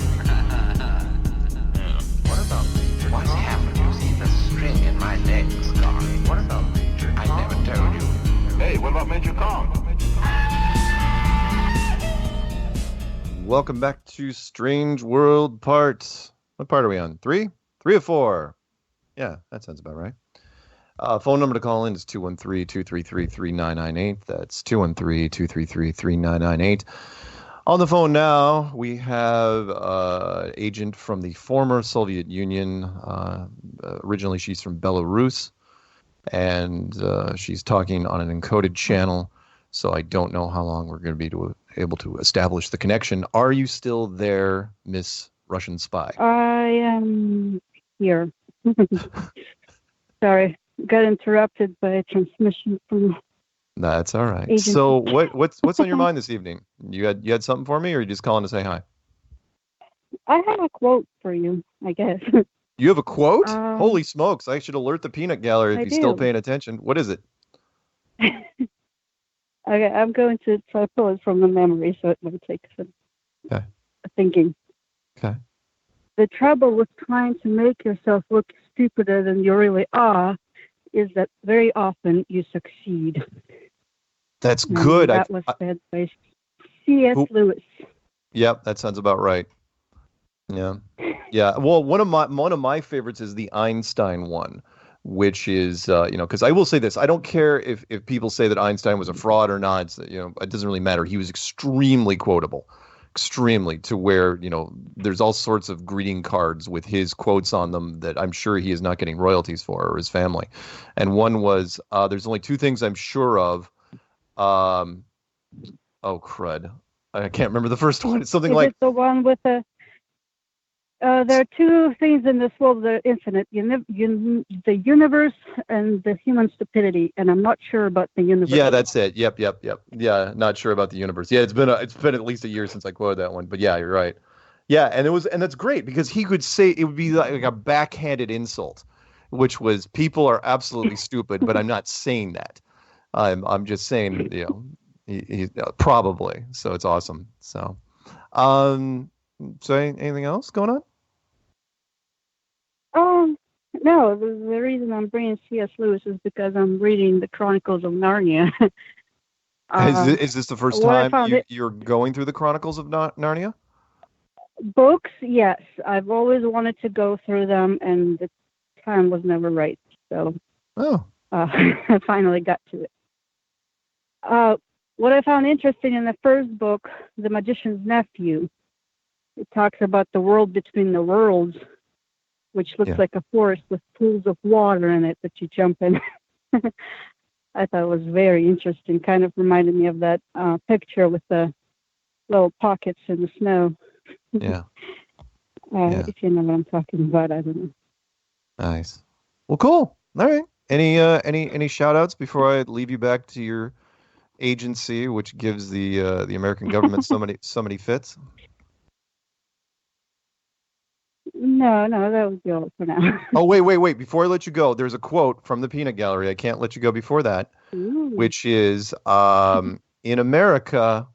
What about me? What's happened? You see the string in my leg scarring. What about Major Kong? I never told you. Hey, what about Major Kong? Welcome back to Strange World Part. What part are we on? 3? 3 or 4? Yeah, that sounds about right. Phone number to call in is 213-233-3998. That's 213-233-3998. On the phone now, we have an agent from the former Soviet Union. Originally, she's from Belarus, and she's talking on an encoded channel, so I don't know how long we're going to be able to establish the connection. Are you still there, Miss Russian Spy? I am here. Sorry. Got interrupted by a transmission from. That's all right. Agency. So what's on your mind this evening? You had something for me, or are you just calling to say hi? I have a quote for you, I guess. You have a quote? Holy smokes! I should alert the peanut gallery if you're still paying attention. What is it? Okay, I'm going to try to pull it from the memory, so it might take some thinking. Okay. The trouble with trying to make yourself look stupider than you really are is that very often you succeed. That's good. That was said by C.S. Lewis. Yep, that sounds about right. Yeah. Well, one of my favorites is the Einstein one, which is because I will say this: I don't care if people say that Einstein was a fraud or not. It doesn't really matter. He was extremely quotable. Extremely, to where there's all sorts of greeting cards with his quotes on them that I'm sure he is not getting royalties for, or his family. And one was, there's only 2 things I'm sure of. Oh crud, I can't remember the first one. It's something like the one with the there are 2 things in this world that are infinite: the universe and the human stupidity. And I'm not sure about the universe. Yeah, that's it. Yep. Yeah, not sure about the universe. Yeah, it's been at least a year since I quoted that one. But yeah, you're right. Yeah, and that's great because he could say it would be like a backhanded insult, which was people are absolutely stupid, but I'm not saying that. I'm just saying he probably. So it's awesome. So, so anything else going on? No, the reason I'm bringing C.S. Lewis is because I'm reading the Chronicles of Narnia. Is this the first time you're going through the Chronicles of Narnia? Books, yes. I've always wanted to go through them, and the time was never right. So I finally got to it. What I found interesting in the first book, The Magician's Nephew, it talks about the world between the worlds, which looks like a forest with pools of water in it that you jump in. I thought it was very interesting. Kind of reminded me of that picture with the little pockets in the snow. Yeah. If you know what I'm talking about, I don't know. Nice. Well, cool. All right. Any shout outs before I leave you back to your agency, which gives the American government so many fits? No, that would be all for now. Oh, wait. Before I let you go, there's a quote from the Peanut Gallery. I can't let you go before that, which is, in America,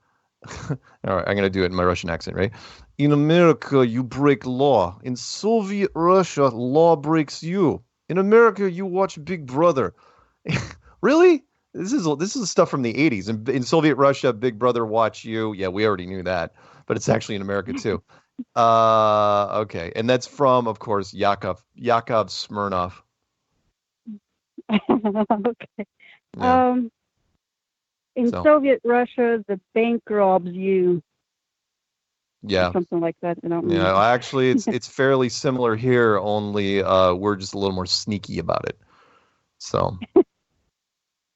all right, I'm going to do it in my Russian accent, right? In America, you break law. In Soviet Russia, law breaks you. In America, you watch Big Brother. Really? This is stuff from the 80s. In Soviet Russia, Big Brother watch you. Yeah, we already knew that, but it's actually in America too. Okay, and that's from, of course, Yakov Smirnov. Okay. Yeah. In Soviet Russia, the bank robs you. Yeah. Something like that. I don't remember. Yeah, actually, it's fairly similar here. Only we're just a little more sneaky about it. So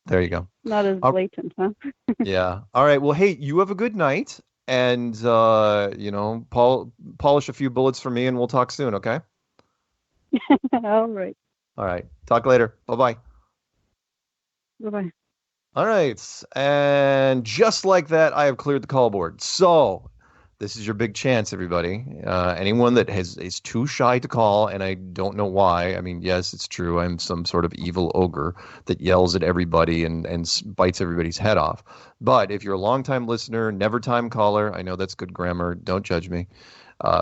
there you go. Not as blatant, huh? Yeah. All right. Well, hey, you have a good night, and polish a few bullets for me, and we'll talk soon. Okay. All right. All right. Talk later. Bye-bye. Bye-bye. All right. And just like that, I have cleared the call board. So this is your big chance, everybody. Anyone that is too shy to call, and I don't know why. I mean, yes, it's true. I'm some sort of evil ogre that yells at everybody and bites everybody's head off. But if you're a longtime listener, never-time caller, I know that's good grammar. Don't judge me.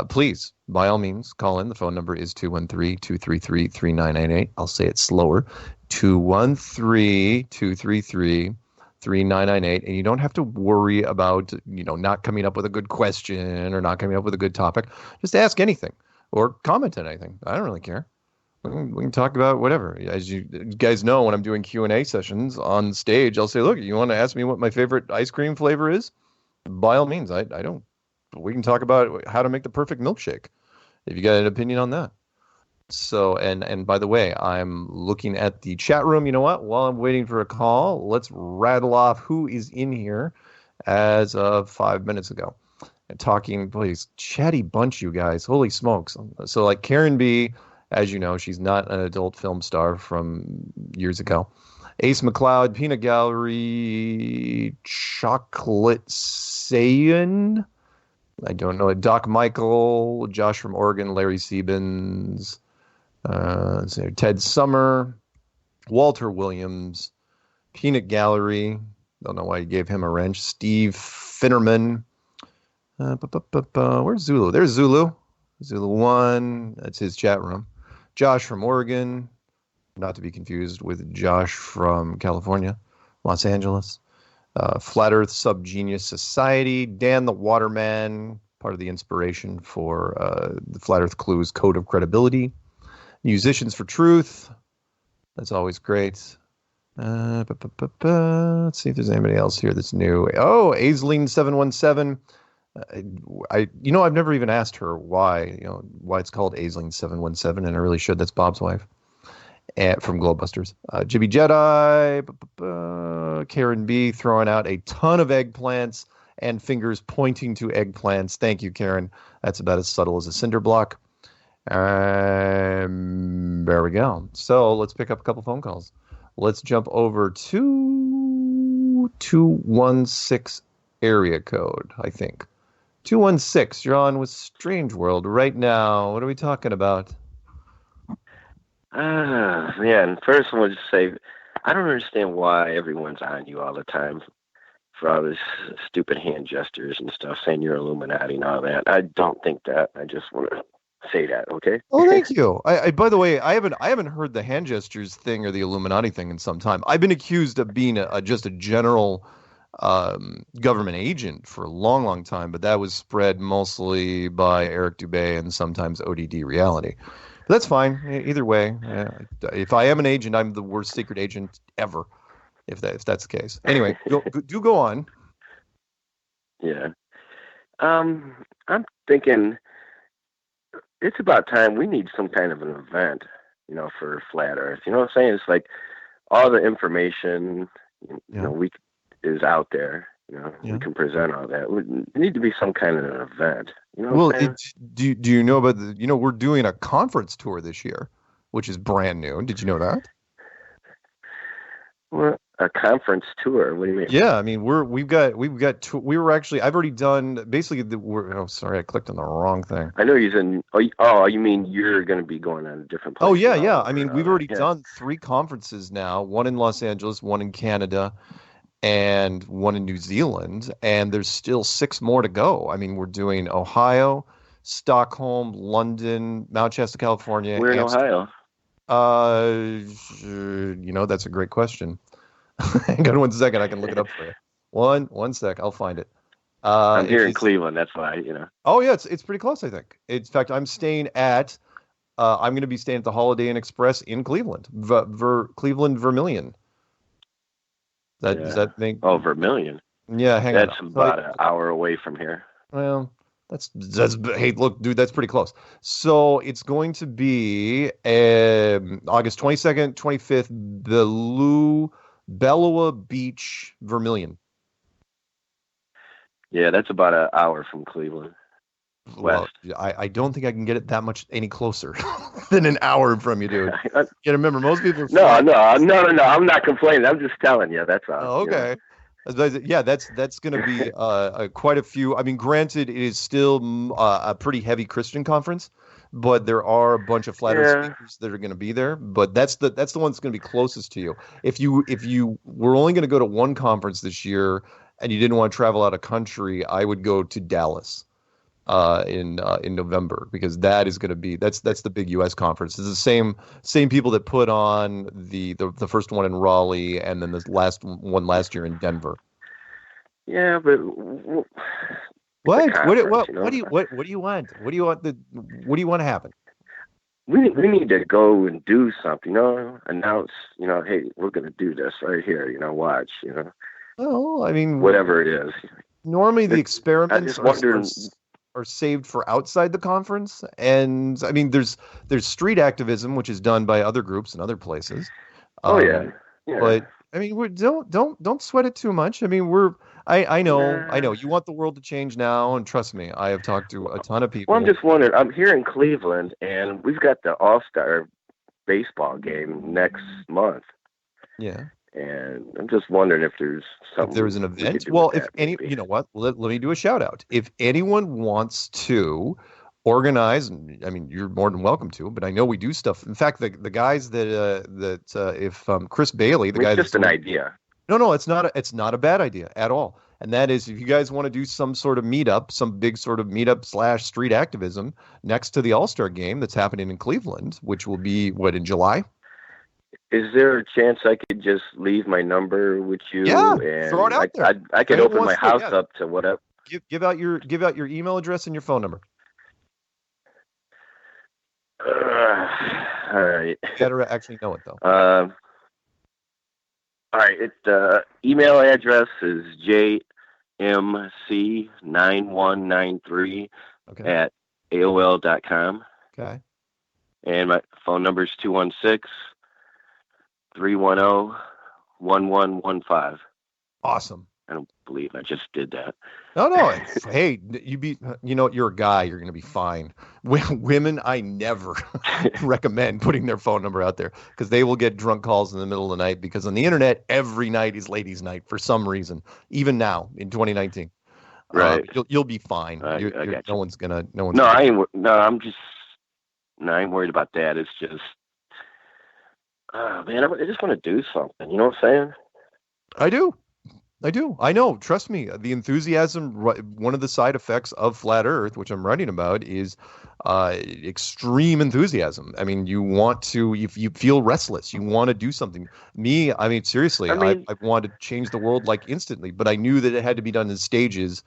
Please, by all means, call in. The phone number is 213-233-3998. I'll say it slower. 213-233-3998. And you don't have to worry about, not coming up with a good question or not coming up with a good topic. Just ask anything or comment on anything. I don't really care. We can talk about whatever. As you guys know, when I'm doing Q&A sessions on stage, I'll say, look, you want to ask me what my favorite ice cream flavor is? By all means, I don't. We can talk about how to make the perfect milkshake if you got an opinion on that. So, and by the way, I'm looking at the chat room. You know what? While I'm waiting for a call, let's rattle off who is in here as of 5 minutes ago. And talking, please, chatty bunch, you guys. Holy smokes. So like Karen B., as you know, she's not an adult film star from years ago. Ace McLeod, Peanut Gallery, Chocolate Sayan. I don't know. Doc Michael, Josh from Oregon, Larry Siebens, Ted Summer, Walter Williams, Peanut Gallery. Don't know why you gave him a wrench. Steve Finnerman. Where's Zulu? There's Zulu. Zulu 1. That's his chat room. Josh from Oregon. Not to be confused with Josh from California, Los Angeles. Flat Earth Subgenius Society, Dan the Waterman, part of the inspiration for the Flat Earth Clues Code of Credibility. Musicians for Truth, that's always great. Let's see if there's anybody else here that's new. Oh, Aisling717. I've never even asked her why it's called Aisling717, and I really should. That's Bob's wife. From Glowbusters. Jibby Jedi, Karen B. throwing out a ton of eggplants and fingers pointing to eggplants. Thank you, Karen. That's about as subtle as a cinder block. There we go. So let's pick up a couple phone calls. Let's jump over to 216 area code, I think. 216, you're on with Strange World right now. What are we talking about? Man, first I want to say, I don't understand why everyone's on you all the time for all this stupid hand gestures and stuff, saying you're Illuminati and all that. I don't think that. I just want to say that, okay? Oh, thank you. I by the way, I haven't heard the hand gestures thing or the Illuminati thing in some time. I've been accused of being just a general government agent for a long, long time, but that was spread mostly by Eric Dubé and sometimes ODD Reality. But that's fine. Either way, if I am an agent, I'm the worst secret agent ever. If that's the case. Anyway, go on. Yeah. I'm thinking it's about time we need some kind of an event, for Flat Earth. You know what I'm saying? It's like all the information, is out there. We can present all that. It need to be some kind of an event. Do you know about we're doing a conference tour this year, which is brand new. Did you know that? Well, a conference tour. What do you mean? Yeah, I mean I've already done basically sorry, I clicked on the wrong thing. I know he's in. Oh, you mean you're going to be going on a different place? Oh yeah. I mean, we've already done 3 conferences now. One in Los Angeles, one in Canada, and one in New Zealand, and there's still 6 more to go. I mean, we're doing Ohio, Stockholm, London, Mount Shasta, California. Where in Ohio? That's a great question. Hang on 1 second. I can look it up for you. One sec. I'll find it. I'm here in Cleveland. That's why, Oh yeah, it's pretty close. I think. In fact, I'm staying at. I'm going to be staying at the Holiday Inn Express in Cleveland, Cleveland Vermilion. Does that make? Oh, Vermilion. Yeah, hang on. That's about an hour away from here. Well, that's. Hey, look, dude, that's pretty close. So it's going to be August 22nd, 25th, the Bellowa Beach Vermilion. Yeah, that's about an hour from Cleveland. Well, I don't think I can get it that much any closer than an hour from you, dude. You gotta remember, most people. No. I'm not complaining. I'm just telling you. That's all. Oh, okay. Yeah, that's going to be quite a few. I mean, granted, it is still a pretty heavy Christian conference, but there are a bunch of flat Earth speakers that are going to be there. But that's the one that's going to be closest to you. If you were only going to go to one conference this year and you didn't want to travel out of country, I would go to Dallas in November, because that is going to be that's the big U.S. conference. It's the same people that put on the first one in Raleigh and then the last last year in Denver. Yeah, but what do you want? What do you want to happen? We need to go and do something. Announce. Hey, we're going to do this right here. Watch. Well, I mean, whatever it is. Normally, the experiments are saved for outside the conference, and I mean, there's street activism, which is done by other groups in other places. Yeah. But I mean, don't sweat it too much. I mean, I know you want the world to change now, and trust me, I have talked to a ton of people. Well, I'm just wondering. I'm here in Cleveland, and we've got the All-Star baseball game next month. Yeah. And I'm just wondering if there's something. If there's an event. Well, if any, you know what? Let me do a shout out. If anyone wants to organize, I mean, you're more than welcome to. But I know we do stuff. In fact, the guys if Chris Bailey, the guy, it's just an idea. No, it's not a bad idea at all. And that is, if you guys want to do some sort of meetup, some big sort of meetup / street activism next to the All-Star game that's happening in Cleveland, which will be in July. Is there a chance I could just leave my number with you? Yeah, and throw it out there. I could open my house up to whatever. Give out your email address and your phone number. All right. You gotta actually know it though. All right. Email address is jmc9193 at AOL.com. Okay. And my phone number is 216-310-1115. Awesome. I don't believe I just did that. No. Hey, you're a guy. You're going to be fine. Women, I never recommend putting their phone number out there, because they will get drunk calls in the middle of the night, because on the internet, every night is ladies' night for some reason, even now in 2019. Right. You'll be fine. No one's gonna. I ain't worried about that. It's just, man, I just want to do something. You know what I'm saying? I do. I know. Trust me. The enthusiasm, one of the side effects of Flat Earth, which I'm writing about, is extreme enthusiasm. I mean, you feel restless. You want to do something. Me, I mean, seriously, I wanted to change the world instantly, but I knew that it had to be done in stages,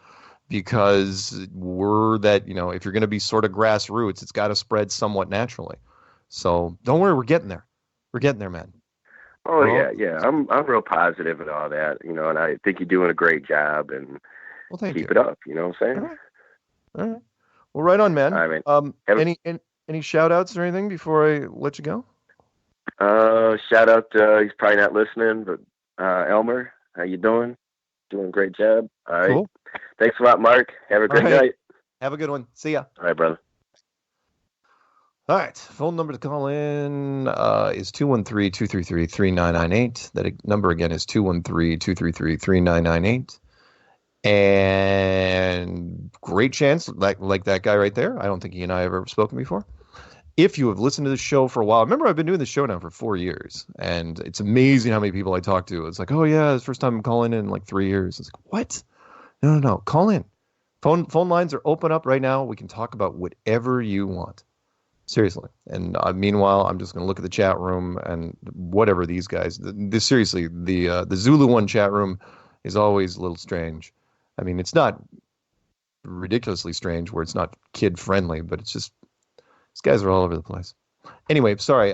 because if you're going to be sort of grassroots, it's got to spread somewhat naturally. So don't worry, we're getting there. We're getting there, man. Oh, yeah. I'm real positive and all that, and I think you're doing a great job, and keep it up. You know what I'm saying? All right. Well, right on, man. All right, man. Any shout outs or anything before I let you go? Shout out, he's probably not listening, but Elmer, how you doing? Doing a great job. All right. Cool. Thanks a lot, Mark. Have a great night. Have a good one. See ya. All right, brother. All right. Phone number to call in is 213-233-3998. That number again is 213-233-3998. And great chance, like that guy right there. I don't think he and I have ever spoken before. If you have listened to the show for a while, remember, I've been doing the show now for 4 years, and it's amazing how many people I talk to. It's like, oh yeah, it's the first time I'm calling in 3 years. It's like, what? No. Call in. Phone lines are open up right now. We can talk about whatever you want. Seriously. And meanwhile, I'm just going to look at the chat room and whatever these guys. Seriously, the Zulu one chat room is always a little strange. I mean, it's not ridiculously strange where it's not kid friendly, but it's just these guys are all over the place. Anyway, sorry.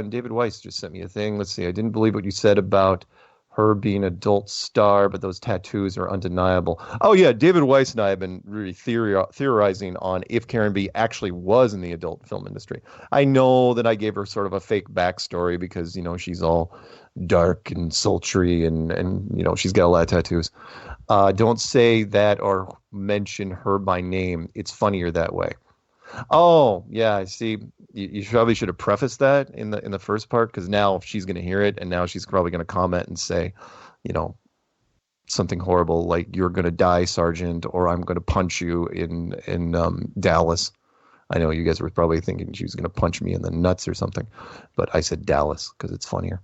David Weiss just sent me a thing. Let's see. I didn't believe what you said about her being an adult star, but those tattoos are undeniable. Oh, yeah. David Weiss and I have been really theorizing on if Karen B actually was in the adult film industry. I know that I gave her sort of a fake backstory because, she's all dark and sultry and she's got a lot of tattoos. Don't say that or mention her by name. It's funnier that way. Oh, yeah, I see. You probably should have prefaced that in the first part, because now she's going to hear it, and now she's probably going to comment and say, something horrible like "You're going to die, Sargent," or "I'm going to punch you in Dallas." I know you guys were probably thinking she was going to punch me in the nuts or something, but I said Dallas because it's funnier.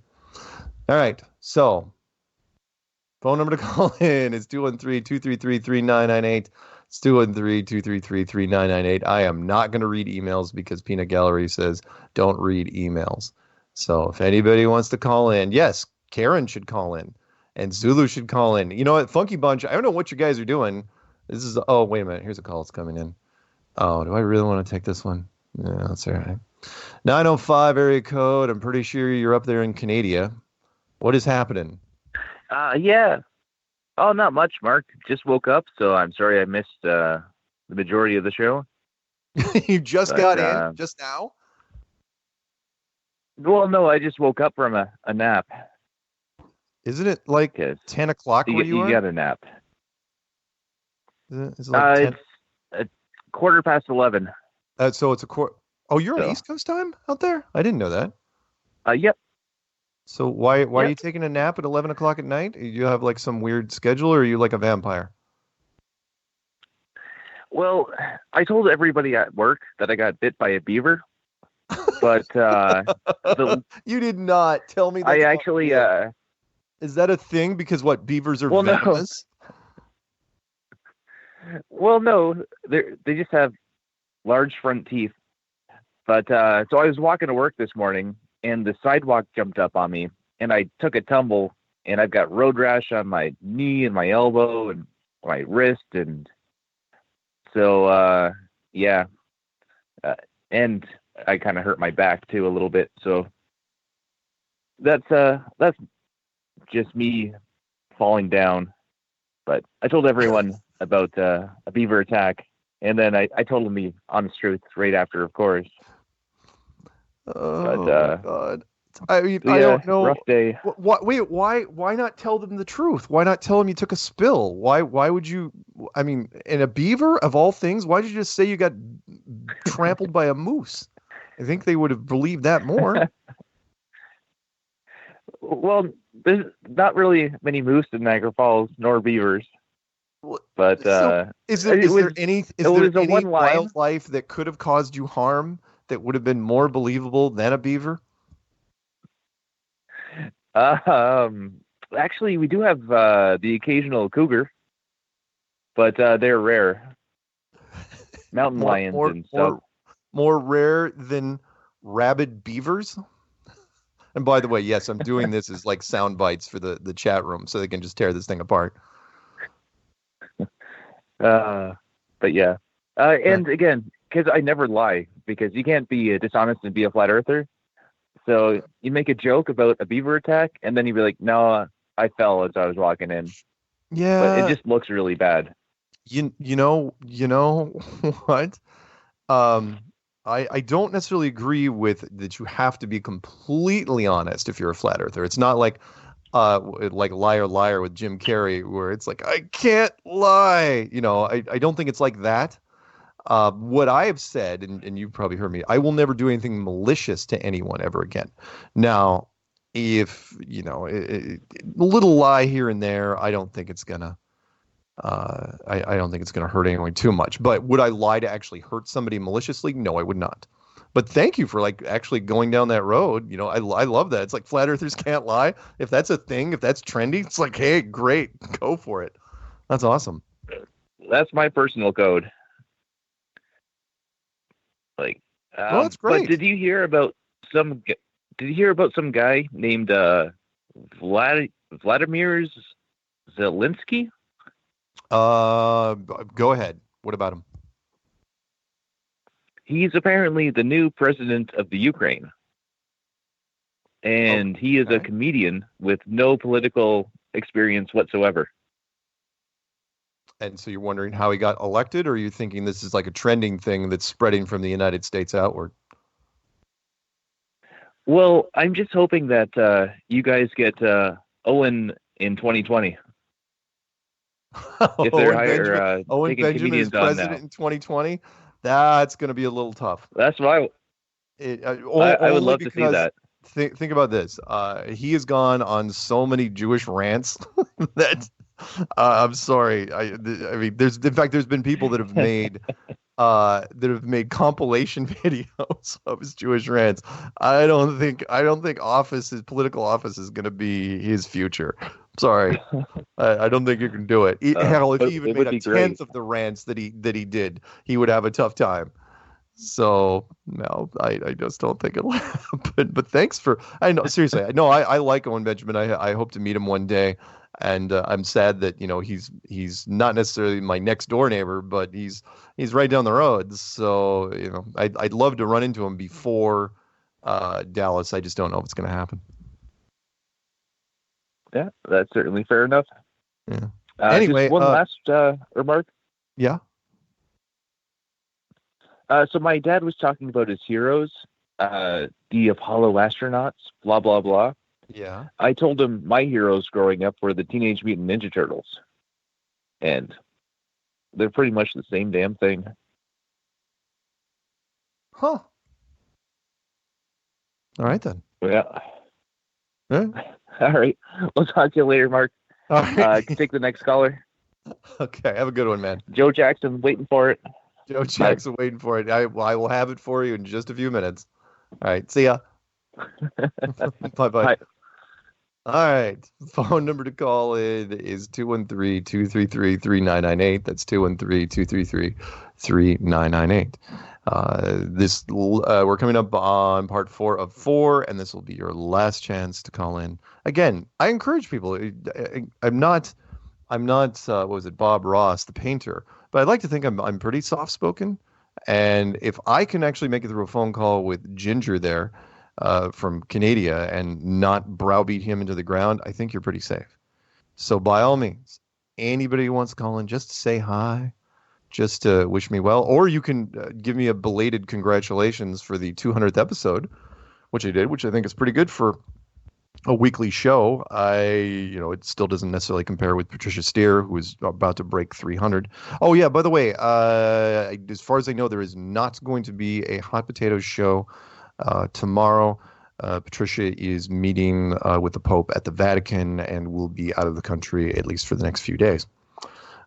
All right, so phone number to call in is 213-233-3998. It's 213-233-3998. I am not going to read emails because Peanut Gallery says don't read emails. So if anybody wants to call in, yes, Karen should call in and Zulu should call in. You know what, Funky Bunch, I don't know what you guys are doing. This is, oh, wait a minute. Here's a call that's coming in. Oh, do I really want to take this one? Yeah, that's all right. 905 area code. I'm pretty sure you're up there in Canada. What is happening? Yeah. Oh, not much, Mark. Just woke up, so I'm sorry I missed the majority of the show. You just got in just now? Well, no, I just woke up from a nap. Isn't it like 10 o'clock where you are? You got a nap. Is it like 10? It's 11:15. So it's a quarter. Oh, you're on East Coast time out there? I didn't know that. Yep. So why are you taking a nap at 11 o'clock at night? Do you have like some weird schedule, or are you like a vampire? Well, I told everybody at work that I got bit by a beaver, but you did not tell me that. I actually is that a thing? Because what, beavers are venomous? No. Well, no, they just have large front teeth. But so I was walking to work this morning, and the sidewalk jumped up on me, and I took a tumble, and I've got road rash on my knee and my elbow and my wrist, and so yeah, and I kind of hurt my back too a little bit. So that's just me falling down. But I told everyone about a beaver attack, and then I told them the honest truth right after, of course. Oh, God. I mean, I don't know. Rough day. Why not tell them the truth? Why not tell them you took a spill? Why would you? I mean, in a beaver of all things, why did you just say you got trampled by a moose? I think they would have believed that more. Well, there's not really many moose in Niagara Falls, nor beavers. But is there any wildlife that could have caused you harm that would have been more believable than a beaver? Actually, we do have the occasional cougar, but they're rare. Mountain lions and stuff. More rare than rabid beavers? And by the way, yes, I'm doing this as like sound bites for the chat room so they can just tear this thing apart. But yeah. And again, because I never lie, because you can't be dishonest and be a flat earther. So you make a joke about a beaver attack, and then you'd be like, no, I fell as I was walking in. Yeah. But it just looks really bad. You know what? I don't necessarily agree with that you have to be completely honest if you're a flat earther. It's not like Liar Liar with Jim Carrey, where it's like, I can't lie. I don't think it's like that. What I have said, and you've probably heard me, I will never do anything malicious to anyone ever again. Now, if, a little lie here and there, I don't think it's gonna, I don't think it's gonna hurt anyone too much. But would I lie to actually hurt somebody maliciously? No, I would not. But thank you for actually going down that road. I love that. It's like flat earthers can't lie. If that's a thing, if that's trendy, it's like, hey, great, go for it. That's awesome. That's my personal code. Like, Well, that's great. But did you hear about some guy named Vladimir Zelensky? Go ahead. What about him? He's apparently the new president of the Ukraine. And he is a comedian with no political experience whatsoever. And so you're wondering how he got elected, or are you thinking this is like a trending thing that's spreading from the United States outward? Well, I'm just hoping that you guys get Owen in 2020. If they're Owen taking Benjamin is comedians on president now. in 2020, that's going to be a little tough. That's why I would love to see that. Think about this. He has gone on so many Jewish rants that I'm sorry. I mean, there's been people that have made compilation videos of his Jewish rants. I don't think his political office is going to be his future. Sorry, I don't think you can do it. Hell, if he even made a tenth of the rants that he did, he would have a tough time. So no, I just don't think it'll happen. But thanks for. I know, seriously. I like Owen Benjamin. I hope to meet him one day. And I'm sad that he's not necessarily my next door neighbor, but he's right down the road. So I'd love to run into him before Dallas. I just don't know if it's going to happen. Yeah, that's certainly fair enough. Yeah. Anyway, just one last remark. Yeah. So my dad was talking about his heroes, the Apollo astronauts, blah blah blah. Yeah. I told him my heroes growing up were the Teenage Mutant Ninja Turtles. And they're pretty much the same damn thing. Huh. All right, then. Yeah. Huh? All right. We'll talk to you later, Mark. All right. Take the next caller. Okay. Have a good one, man. Joe Jackson waiting for it. Joe Jackson waiting for it. I will have it for you in just a few minutes. All right. See ya. Bye-bye. Bye. All right. Phone number to call in is 213-233-3998. That's 213-233-3998. We're coming up on part 4 of 4, and this will be your last chance to call in. Again, I encourage people. I'm not what was it, Bob Ross, the painter, but I'd like to think I'm pretty soft-spoken. And if I can actually make it through a phone call with Ginger there, from Canada and not browbeat him into the ground, I think you're pretty safe. So by all means, anybody who wants to call in, just to say hi, just to wish me well, or you can give me a belated congratulations for the 200th episode, which I did, which I think is pretty good for a weekly show. It still doesn't necessarily compare with Patricia Steer, who is about to break 300. Oh yeah, by the way, as far as I know, there is not going to be a Hot Potatoes show tomorrow. Patricia is meeting with the Pope at the Vatican and will be out of the country at least for the next few days.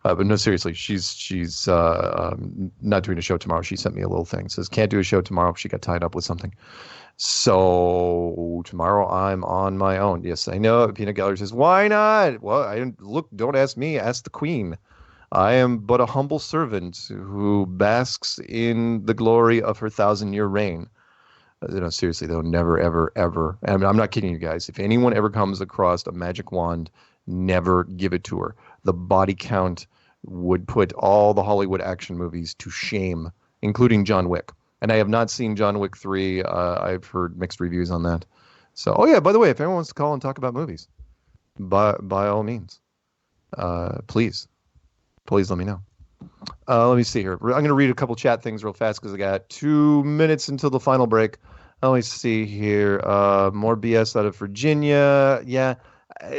But no, seriously, she's not doing a show tomorrow. She sent me a little thing. Says can't do a show tomorrow. She got tied up with something. So tomorrow I'm on my own. Yes, I know. Peanut Gallery says, why not? Well, don't ask me. Ask the Queen. I am but a humble servant who basks in the glory of her 1,000-year reign. Seriously, though, never, ever, ever. I mean, I'm not kidding you guys. If anyone ever comes across a magic wand, never give it to her. The body count would put all the Hollywood action movies to shame, including John Wick. And I have not seen John Wick 3. I've heard mixed reviews on that. So, oh yeah, by the way, if anyone wants to call and talk about movies, by all means, please let me know. Let me see here. I'm going to read a couple chat things real fast because I got 2 minutes until the final break. Let me see here. More BS out of Virginia. Yeah.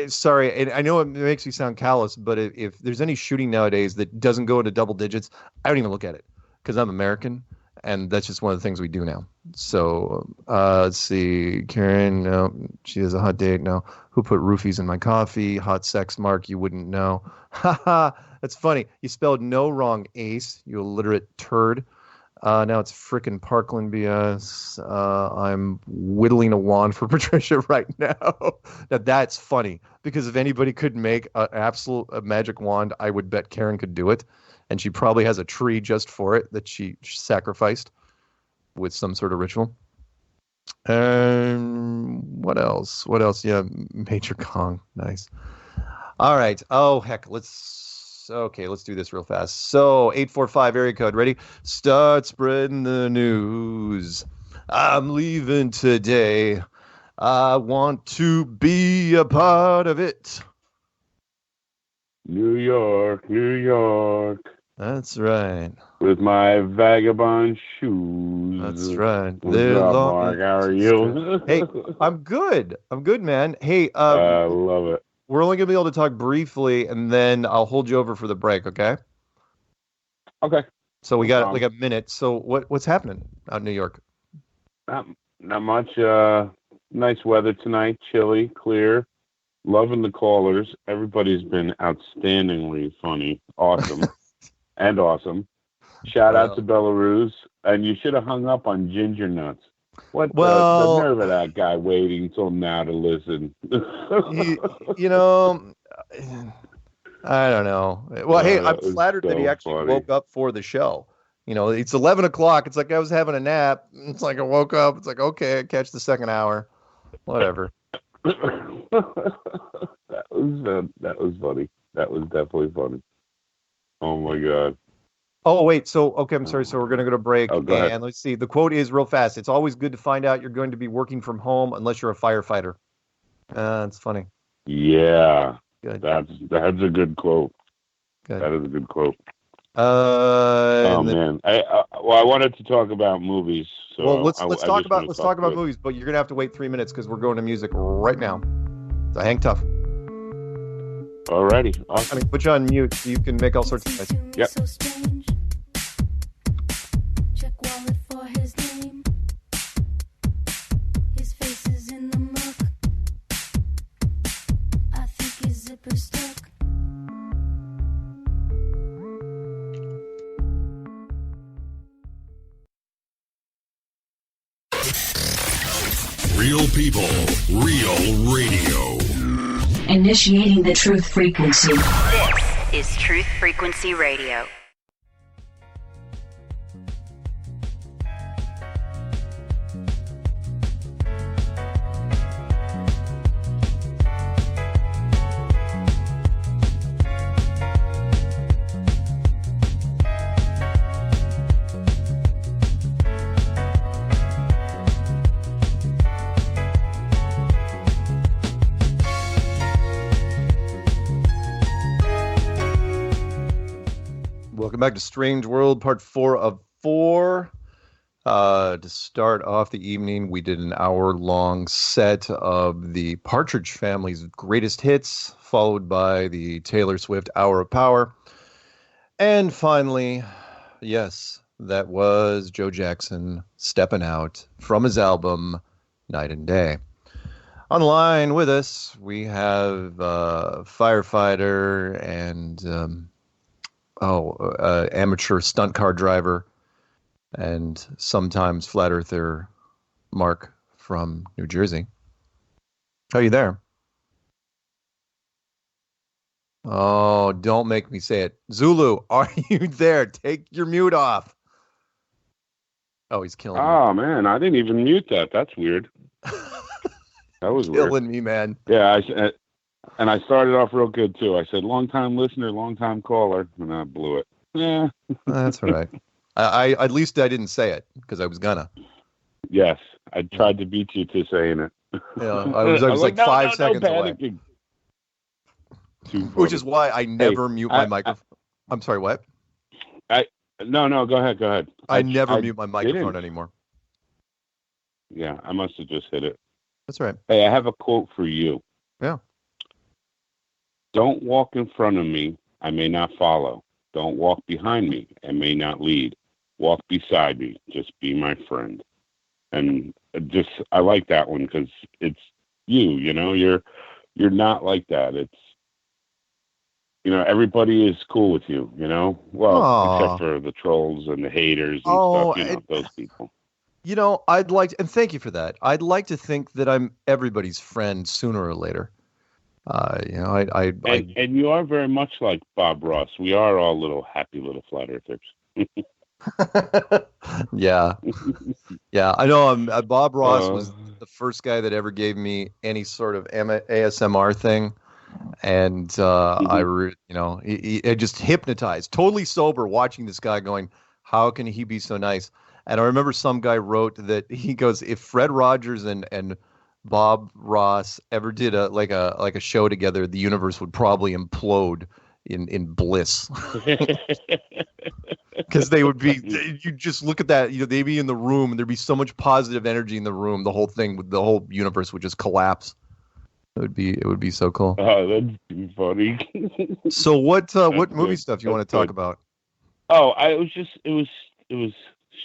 Sorry. And I know it makes me sound callous, but if there's any shooting nowadays that doesn't go into double digits, I don't even look at it because I'm American. And that's just one of the things we do now. So let's see. Karen, no. She has a hot date. No. Who put roofies in my coffee? Hot sex, Mark. You wouldn't know. Haha. That's funny. You spelled no wrong, Ace. You illiterate turd. Now it's frickin' Parkland BS. I'm whittling a wand for Patricia right now. Now that's funny because if anybody could make an absolute magic wand, I would bet Karen could do it. And she probably has a tree just for it that she sacrificed. with some sort of ritual. What else? Yeah, Major Kong. Nice. All right. Oh, heck. Let's do this real fast. So 845 area code. Ready? Start spreading the news. I'm leaving today. I want to be a part of it. New York, New York. That's right. With my vagabond shoes. That's right. What's up, Mark? How are you? Hey, I'm good. I'm good, man. Hey, I love it. We're only gonna be able to talk briefly, and then I'll hold you over for the break. Okay. Okay. So we got like a minute. So what's happening out in New York? Not much. Nice weather tonight. Chilly, clear. Loving the callers. Everybody's been outstandingly funny. Awesome. And awesome. Shout out to Belarus. And you should have hung up on Ginger Nuts. The nerve of that guy waiting till now to listen. you know, I don't know. Well, hey, I'm flattered that he actually woke up for the show. You know, it's 11 o'clock. It's like I was having a nap. It's like I woke up. It's like, okay, I catch the second hour. Whatever. That was funny. That was definitely funny. Oh my God. Oh wait, okay, I'm sorry. So we're gonna go to break, go ahead. and let's see. The quote is real fast. It's always good to find out you're going to be working from home unless you're a firefighter. It's funny. Yeah. Good. That's a good quote. Good. That is a good quote. Man. I wanted to talk about movies. So well, let's talk about movies, but you're gonna have to wait 3 minutes because we're going to music right now. So hang tough. Alrighty. Awesome. I mean, put you on mute so you can make all sorts of noise. Yep. Check wallet for his name. His face is in the muck. I think his zipper's stuck. Real people, real radio. Initiating the truth frequency. This is Truth Frequency Radio. Welcome back to Strange World, part 4 of 4. To start off the evening, we did an hour-long set of the Partridge Family's greatest hits, followed by the Taylor Swift Hour of Power. And finally, yes, that was Joe Jackson stepping out from his album, Night and Day. On the line with us, we have firefighter and... amateur stunt car driver and sometimes flat earther Mark from New Jersey. Are you there? Oh, don't make me say it. Zulu, are you there? Take your mute off. Oh, he's killing me. Oh, man, I didn't even mute that. That's weird. That was weird. Killing me, man. Yeah, and I started off real good, too. I said, long-time listener, long-time caller, and I blew it. Yeah. That's all right. I at least I didn't say it, because I was gonna. Yes, I tried to beat you to saying it. Yeah, I was like 5 seconds away. Which is why I never mute my microphone. I'm sorry, what? No, go ahead. I never mute my microphone anymore. Yeah, I must have just hit it. That's right. Hey, I have a quote for you. Yeah. Don't walk in front of me, I may not follow. Don't walk behind me, I may not lead. Walk beside me, just be my friend. And I like that one because it's you know, you're not like that. It's, you know, everybody is cool with you, you know? Well, except for the trolls and the haters and stuff, you know, those people. You know, I'd like to, and thank you for that. I'd like to think that I'm everybody's friend sooner or later. You know, and you are very much like Bob Ross. We are all happy little flat earthers. Yeah. Yeah. I know Bob Ross was the first guy that ever gave me any sort of ASMR thing. And I just hypnotized, totally sober, watching this guy going, how can he be so nice? And I remember some guy wrote that he goes, if Fred Rogers and Bob Ross ever did a show together, the universe would probably implode in bliss. Because they would be, you just look at that, they'd be in the room and there'd be so much positive energy in the room, the whole universe would just collapse. It would be so cool. Oh, that's funny. So what movie good. stuff you That's want to talk good. about? Oh, it was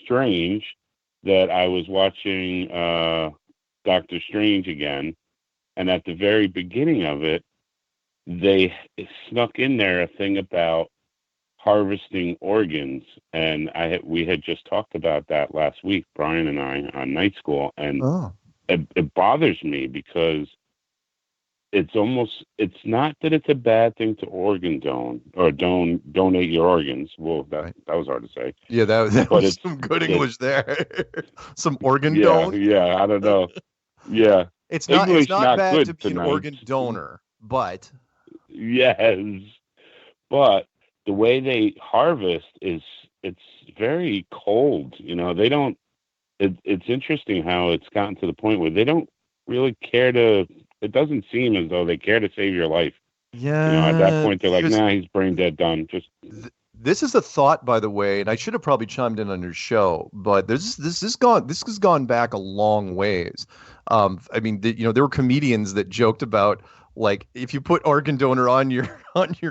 strange that I was watching Doctor Strange again, and at the very beginning of it, they snuck in there a thing about harvesting organs, and we had just talked about that last week, Brian and I, on night school, and it bothers me because it's not that it's a bad thing to organ donate your organs. Well, that was hard to say. Yeah, that was some good English there. Some organ don. Yeah, I don't know. Yeah, it's English not bad good to be tonight. an organ donor, but yes, but the way they harvest it's very cold. They don't. It's interesting how it's gotten to the point where they don't really care to. It doesn't seem as though they care to save your life. Yeah. At that point, they're like, nah, he's brain dead, done. Just. This is a thought, by the way, and I should have probably chimed in on your show, but this has gone back a long ways. I mean, there were comedians that joked about, like, if you put organ donor on your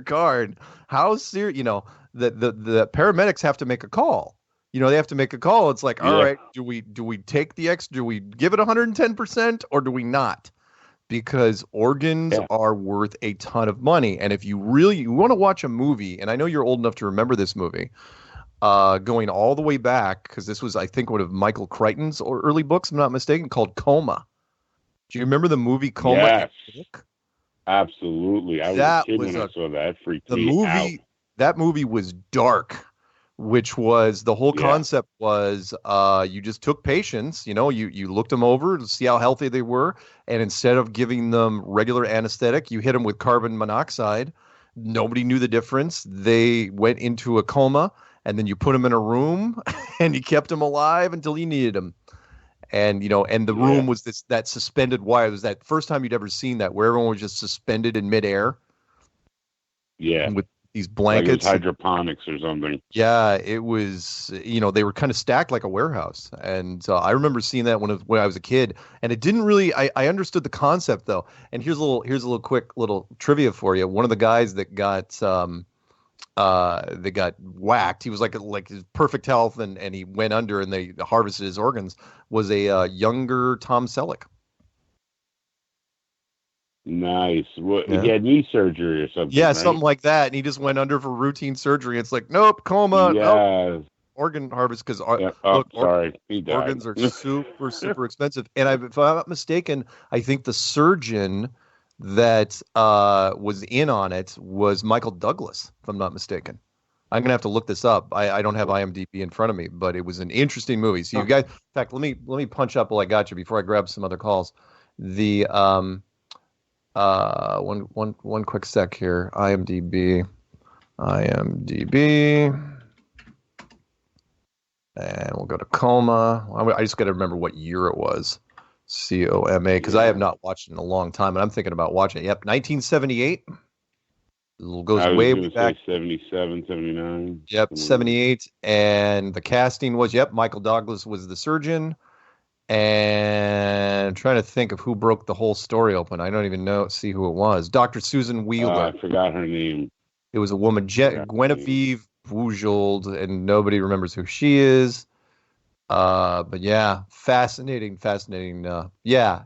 card, how serious, the paramedics have to make a call. They have to make a call. It's like, all right, do we take the X? Do we give it 110% or do we not? Because organs are worth a ton of money. And if you want to watch a movie, and I know you're old enough to remember this movie, going all the way back, because this was, I think, one of Michael Crichton's early books, if I'm not mistaken, called Coma. Do you remember the movie Coma? Yes. Absolutely. I was a kid when I saw that. It freaked me out. That movie was dark, which was the whole concept was you just took patients, you looked them over to see how healthy they were. And instead of giving them regular anesthetic, you hit them with carbon monoxide. Nobody knew the difference. They went into a coma, and then you put them in a room and you kept them alive until you needed them. And, and the room was that suspended wire. It was that first time you'd ever seen that, where everyone was just suspended in midair. Yeah. With these blankets. Like it was hydroponics or something. Yeah, it was, they were kind of stacked like a warehouse. And I remember seeing that when I was a kid, and it didn't really, I understood the concept though. And here's a little quick little trivia for you. One of the guys that got whacked, he was like his perfect health and he went under and they harvested his organs, was a younger Tom Selleck. Nice. He had knee surgery or something. Yeah, right? something like that. And he just went under for routine surgery. It's like, nope, coma. Yeah. Nope. Organ harvest, because organs are super, super expensive. And if I'm not mistaken, I think the surgeon that was in on it was Michael Douglas, if I'm not mistaken. I'm gonna have to look this up. I don't have IMDb in front of me, but it was an interesting movie. So you guys, in fact, let me punch up while I got you before I grab some other calls. The one quick sec here. IMDb, and we'll go to Coma. I just got to remember what year it was. COMA, because I have not watched it in a long time, and I'm thinking about watching it. Yep, 1978. It goes way back. 77, 79. Yep, 78. And the casting was, Michael Douglas was the surgeon. And I'm trying to think of who broke the whole story open. I don't even see who it was. Dr. Susan Wheeler. I forgot her name. It was a woman, Guinevere Bujold, and nobody remembers who she is. But yeah, fascinating. Yeah,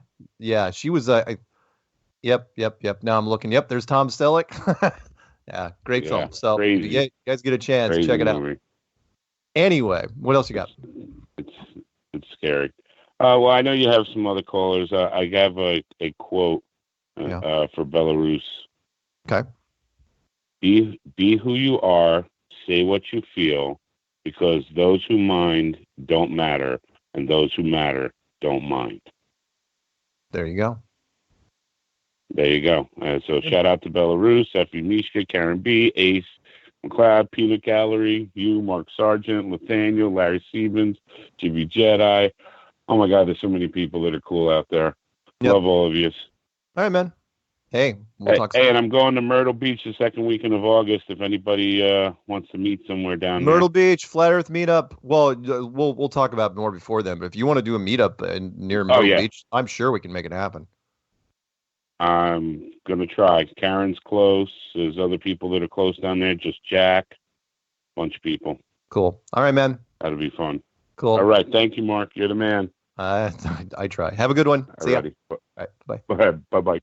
she was. Yep. Now I'm looking. Yep, there's Tom Selleck. Yeah, great film. So you guys get a chance, check it out. Anyway, what else you got? It's scary. Well, I know you have some other callers. I have a quote for Belarus. Okay. Be who you are. Say what you feel. because those who mind don't matter, and those who matter don't mind. There you go. There you go. So shout out to Belarus, Effie Mishka, Karen B, Ace McLeod, Peanut Gallery, you, Mark Sargent, Nathaniel, Larry Stevens, GB Jedi. Oh my God, there's so many people that are cool out there. Yep. Love all of you. All right, man. Hey, we'll talk soon. And I'm going to Myrtle Beach the second weekend of August. If anybody wants to meet somewhere down Myrtle there. Beach, Flat Earth meetup. Well, we'll talk about more before then. But if you want to do a meetup near Myrtle Beach, I'm sure we can make it happen. I'm gonna try. Karen's close. There's other people that are close down there. Just Jack, bunch of people. Cool. All right, man. That'll be fun. Cool. All right. Thank you, Mark. You're the man. I try. Have a good one. See ya. All right. Bye. Bye.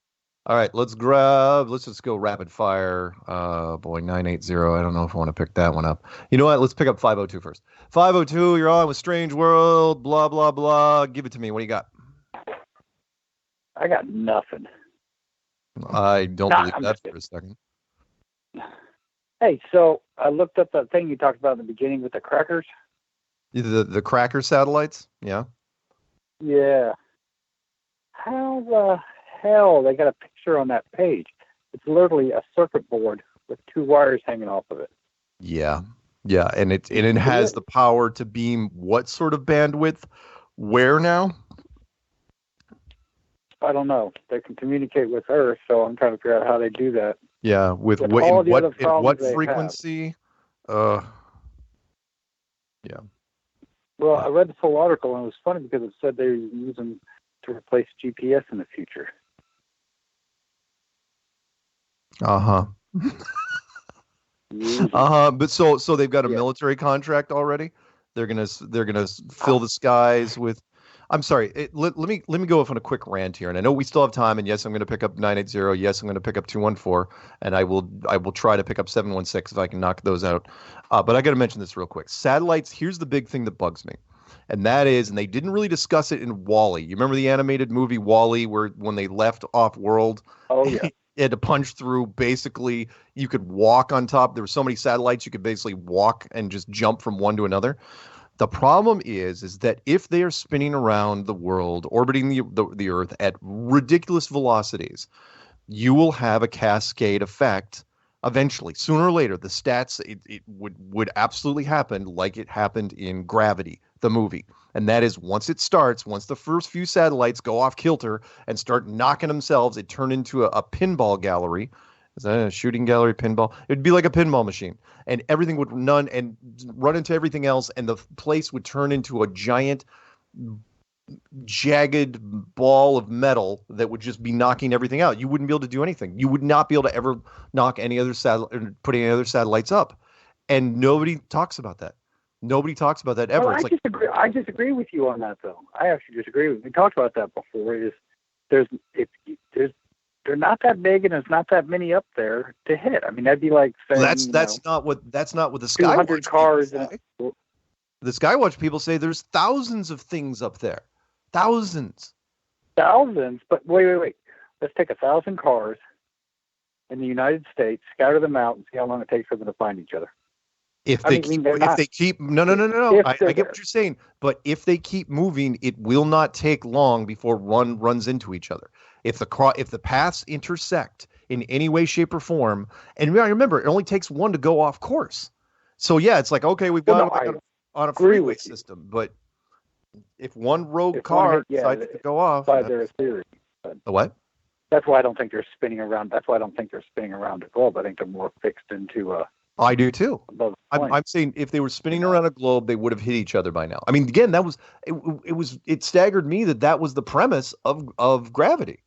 All right. Let's just go rapid fire. 980. I don't know if I want to pick that one up. You know what? Let's pick up 502 first. 502, you're on with Strange World, blah, blah, blah. Give it to me. What do you got? I got nothing. I don't believe that for a second. Hey, so I looked up that thing you talked about in the beginning with the crackers. The cracker satellites? Yeah. Yeah. How the hell they got a picture on that page? It's literally a circuit board with two wires hanging off of it. Yeah. Yeah, and it has the power to beam what sort of bandwidth? Where now? I don't know. They can communicate with Earth, so I'm trying to figure out how they do that. Yeah, with what in what frequency? Yeah. Well, I read the full article, and it was funny because it said they were using them to replace GPS in the future. But so they've got a military contract already. They're gonna fill the skies with. I'm sorry. Let me go off on a quick rant here, and I know we still have time. And yes, I'm going to pick up 980. Yes, I'm going to pick up 214, and I will try to pick up 716 if I can knock those out. But I got to mention this real quick. Satellites. Here's the big thing that bugs me, and that is, and they didn't really discuss it in WALL-E. You remember the animated movie WALL-E, where when they left off world? Oh yeah. You had to punch through. Basically, you could walk on top. There were so many satellites you could basically walk and just jump from one to another. The problem is that if they are spinning around the world, orbiting the Earth at ridiculous velocities, you will have a cascade effect eventually. Sooner or later, the stats, it would absolutely happen like it happened in Gravity, the movie. And that is once the first few satellites go off kilter and start knocking themselves, it turned into a pinball gallery. Is that a shooting gallery pinball? It'd be like a pinball machine, and everything would run into everything else, and the place would turn into a giant, jagged ball of metal that would just be knocking everything out. You wouldn't be able to do anything. You would not be able to ever knock any other put any other satellites up, and nobody talks about that. Nobody talks about that ever. Well, I disagree with you on that, though. I actually disagree with you. We talked about that before. They're not that big, and there's not that many up there to hit. I mean, that'd be like saying, that's not what the Skywatch 200 cars. The Skywatch people say there's thousands of things up there, thousands. But wait. Let's take 1,000 cars in the United States, scatter them out, and see how long it takes for them to find each other. No. I get what you're saying, but if they keep moving, it will not take long before one runs into each other. If the paths intersect in any way, shape, or form, and remember, it only takes one to go off course. So yeah, it's like, okay, we've got on a freeway system, but if one rogue car decides to go off, by their theory. The what? That's why I don't think they're spinning around. That's why I don't think they're spinning around a globe. I think they're more fixed into a. I do too. I'm saying if they were spinning around a globe, they would have hit each other by now. I mean, again, it staggered me that was the premise of Gravity,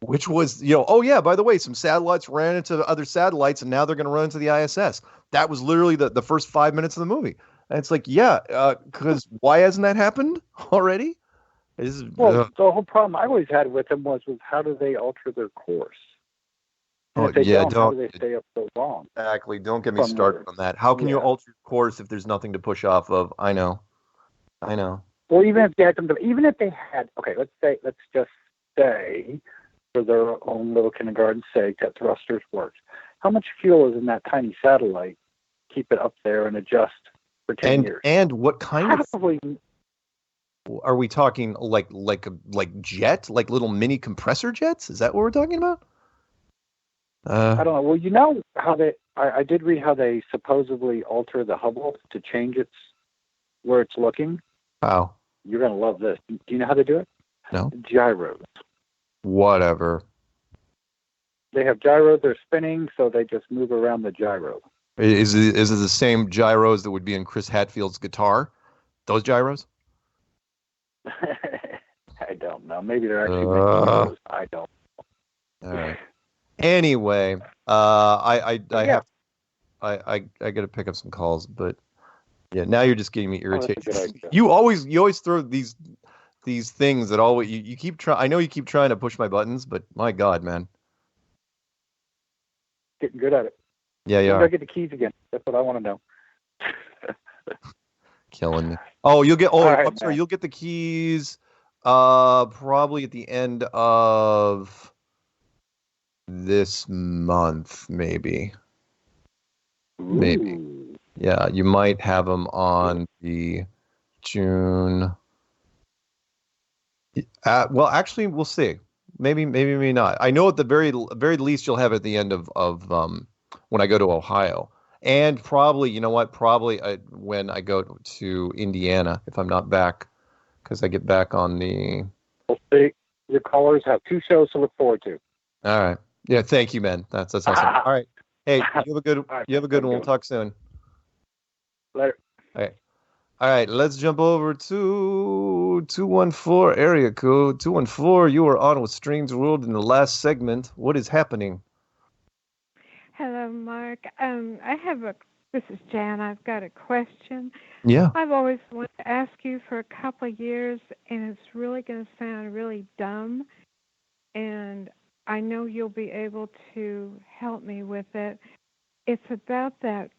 which was, oh yeah, by the way, some satellites ran into other satellites, and now they're going to run into the ISS. That was literally the first 5 minutes of the movie, and it's like, yeah, because why hasn't that happened already? The whole problem I always had with them was how do they alter their course? How do they stay up so long? Exactly. Don't get me started on that. How can you alter your course if there's nothing to push off of? I know. Well, even if they had, okay, let's just say, for their own little kindergarten sake, that thrusters works. How much fuel is in that tiny satellite? Keep it up there and adjust for 10 years. And what kind Probably, of are we talking? Like jet, like little mini compressor jets? Is that what we're talking about? I don't know. Well, you know how I did read how they supposedly alter the Hubble to change where it's looking. How? You're going to love this. Do you know how they do it? No. Gyros. Whatever. They have gyros. They're spinning, so they just move around the gyro. Is it the same gyros that would be in Chris Hadfield's guitar? Those gyros? I don't know. Maybe they're actually making gyros. I don't know. All right. Anyway, I got to pick up some calls, but yeah, now you're just getting me irritated. That's a good idea. You always throw these things that always you keep trying. I know you keep trying to push my buttons, but my God, man, Getting good at it. yeah, When do I yeah, get the keys again? That's what I want to know. killing me. Oh, you'll get. Oh, All right, I'm sorry. man. You'll get the keys. Probably at the end of this month, maybe. Maybe. Ooh. Yeah, you might have them on the June. Well, actually, we'll see. Maybe not. I know at the very least you'll have it at the end of when I go to Ohio, and probably, you know what? Probably when I go to Indiana, if I'm not back, because I get back on the. We'll see. Your callers have 2 shows to look forward to. All right. Yeah. Thank you, man. That's awesome. All right. Hey, you have a good one. We'll talk soon. Later. All right, let's jump over to 214 area code. 214, you were on with Strange World in the last segment. What is happening? Hello, Mark. This is Jan. I've got a question. Yeah. I've always wanted to ask you for a couple of years, and it's really going to sound really dumb, and I know you'll be able to help me with it. It's about that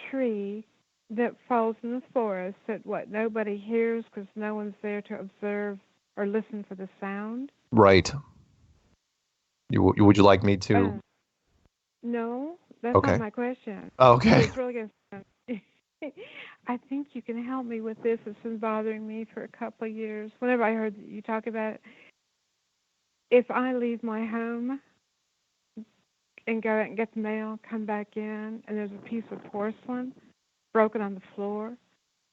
tree that falls in the forest that nobody hears because no one's there to observe or listen for the sound. Right. Would you like me to? No, that's Okay. not my question. Okay. It's really going to I think you can help me with this. It's been bothering me for a couple of years. Whenever I heard you talk about it, if I leave my home and go out and get the mail, come back in, and there's a piece of porcelain broken on the floor,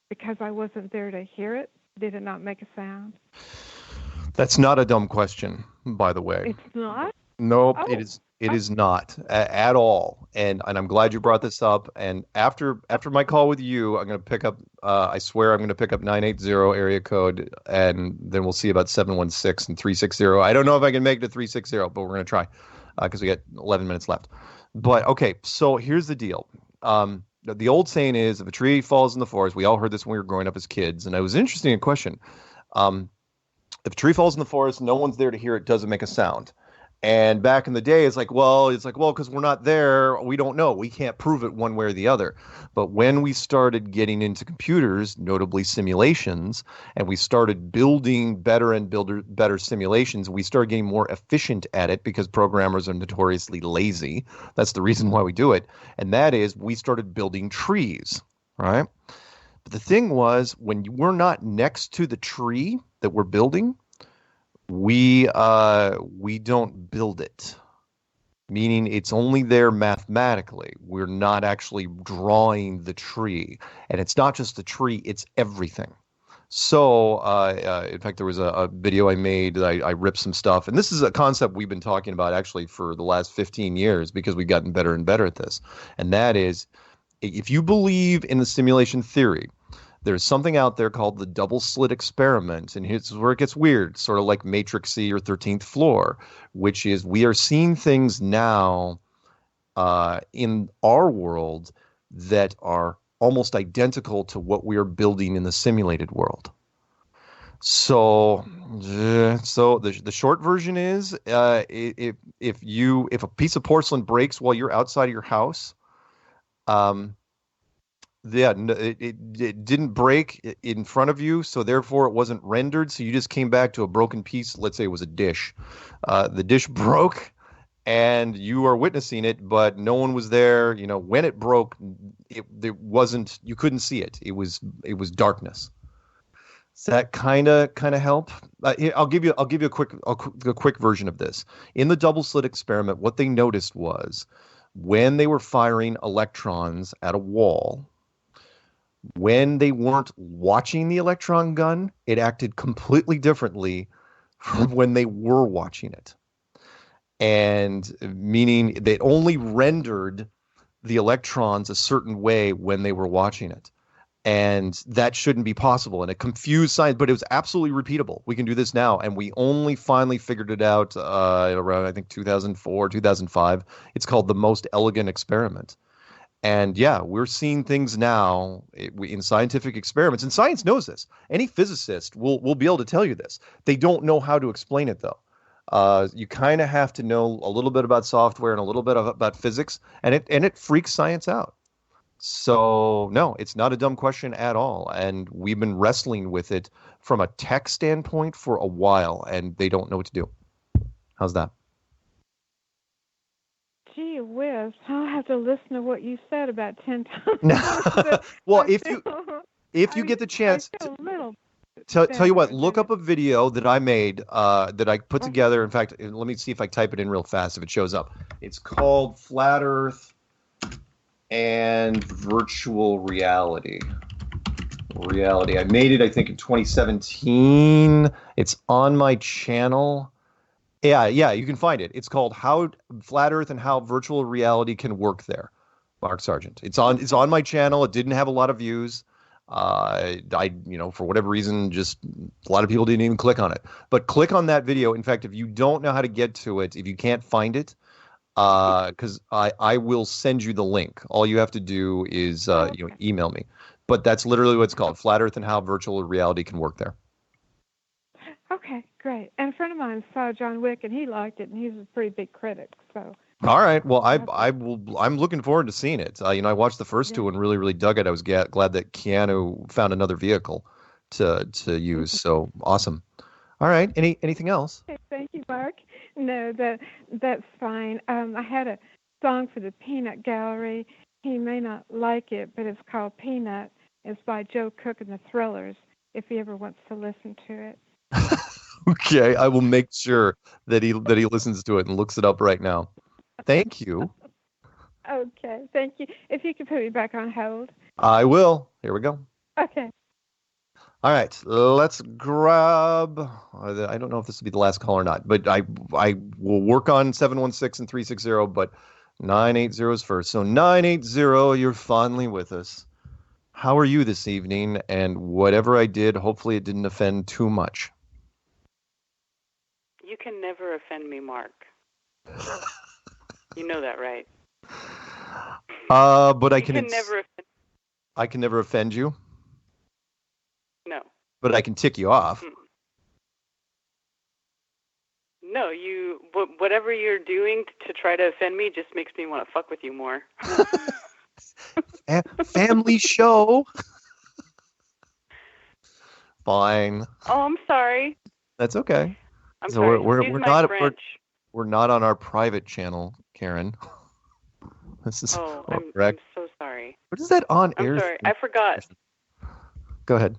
because I wasn't there to hear it, did it not make a sound? That's not a dumb question, by the way. It's not? Nope, Oh. it is not at all. And I'm glad you brought this up. And after my call with you, I'm going to pick up. I swear I'm going to pick up 980 area code, and then we'll see about 716 and 360. I don't know if I can make it to 360, but we're going to try because we got 11 minutes left. But okay, so here's the deal. The old saying is, if a tree falls in the forest, we all heard this when we were growing up as kids, and it was an interesting question. If a tree falls in the forest, no one's there to hear it, doesn't make a sound. And back in the day, it's like, well, because we're not there, we don't know. We can't prove it one way or the other. But when we started getting into computers, notably simulations, and we started building better simulations, we started getting more efficient at it because programmers are notoriously lazy. That's the reason why we do it. And that is we started building trees, right? But the thing was, when we're not next to the tree that we're building, we don't build it, meaning it's only there mathematically. We're not actually drawing the tree, and it's not just the tree, it's everything. So in fact, there was a video I made that I ripped some stuff, and this is a concept we've been talking about actually for the last 15 years because we've gotten better and better at this. And that is, if you believe in the simulation theory, there's something out there called the double slit experiment, and here's where it gets weird, sort of like Matrixy or 13th Floor, which is we are seeing things now in our world that are almost identical to what we are building in the simulated world. So the short version is, if a piece of porcelain breaks while you're outside of your house, it didn't break in front of you, so therefore it wasn't rendered. So you just came back to a broken piece. Let's say it was a dish. The dish broke, and you are witnessing it, but no one was there. You know, when it broke, there wasn't. You couldn't see it. It was darkness. Does that kind of help? I'll give you a quick version of this. In the double slit experiment, what they noticed was when they were firing electrons at a wall, when they weren't watching the electron gun, it acted completely differently from when they were watching it. And meaning they only rendered the electrons a certain way when they were watching it. And that shouldn't be possible. And it confused science, but it was absolutely repeatable. We can do this now. And we only finally figured it out around, I think, 2004, 2005. It's called the most elegant experiment. And yeah, we're seeing things now in scientific experiments. And science knows this. Any physicist will be able to tell you this. They don't know how to explain it, though. You kind of have to know a little bit about software and a little bit about physics. And it freaks science out. So, no, it's not a dumb question at all. And we've been wrestling with it from a tech standpoint for a while, and they don't know what to do. How's that? Gee whiz, I'll have to listen to what you said about 10 times. Well, if you get the chance, tell you what, look up a video that I made, that I put together. In fact, let me see if I type it in real fast if it shows up. It's called Flat Earth and Virtual Reality. I made it, I think, in 2017. It's on my channel. Yeah, you can find it. It's called How Flat Earth and How Virtual Reality Can Work There. Mark Sargent. It's on my channel. It didn't have a lot of views. For whatever reason, just a lot of people didn't even click on it. But click on that video. In fact, if you don't know how to get to it, if you can't find it, because I will send you the link. All you have to do is email me. But that's literally what it's called: Flat Earth and How Virtual Reality Can Work There. Okay, great. And a friend of mine saw John Wick, and he liked it, and he's a pretty big critic. So. All right. Well, I'm looking forward to seeing it. I watched the first two and really dug it. I was glad that Keanu found another vehicle to use. So awesome. All right. Anything else? Okay, thank you, Mark. No, that's fine. I had a song for the Peanut Gallery. He may not like it, but it's called Peanut. It's by Joe Cook and the Thrillers, if he ever wants to listen to it. Okay, I will make sure that he listens to it and looks it up right now. Thank you. Okay, thank you. If you could put me back on hold. I will. Here we go. Okay. All right, let's grab. I don't know if this will be the last call or not, but I will work on 716 and 360, but 980 is first. So 980, you're finally with us. How are you this evening? And whatever I did, hopefully it didn't offend too much. You can never offend me, Mark. You know that, right? But I can never offend. I can never offend you. No. But I can tick you off. No, whatever you're doing to try to offend me just makes me want to fuck with you more. Family show. Fine. Oh, I'm sorry. That's okay. I'm so sorry. We're not on our private channel, Karen. This is correct. I'm so sorry. What is that on air? I'm sorry. I forgot. Go ahead.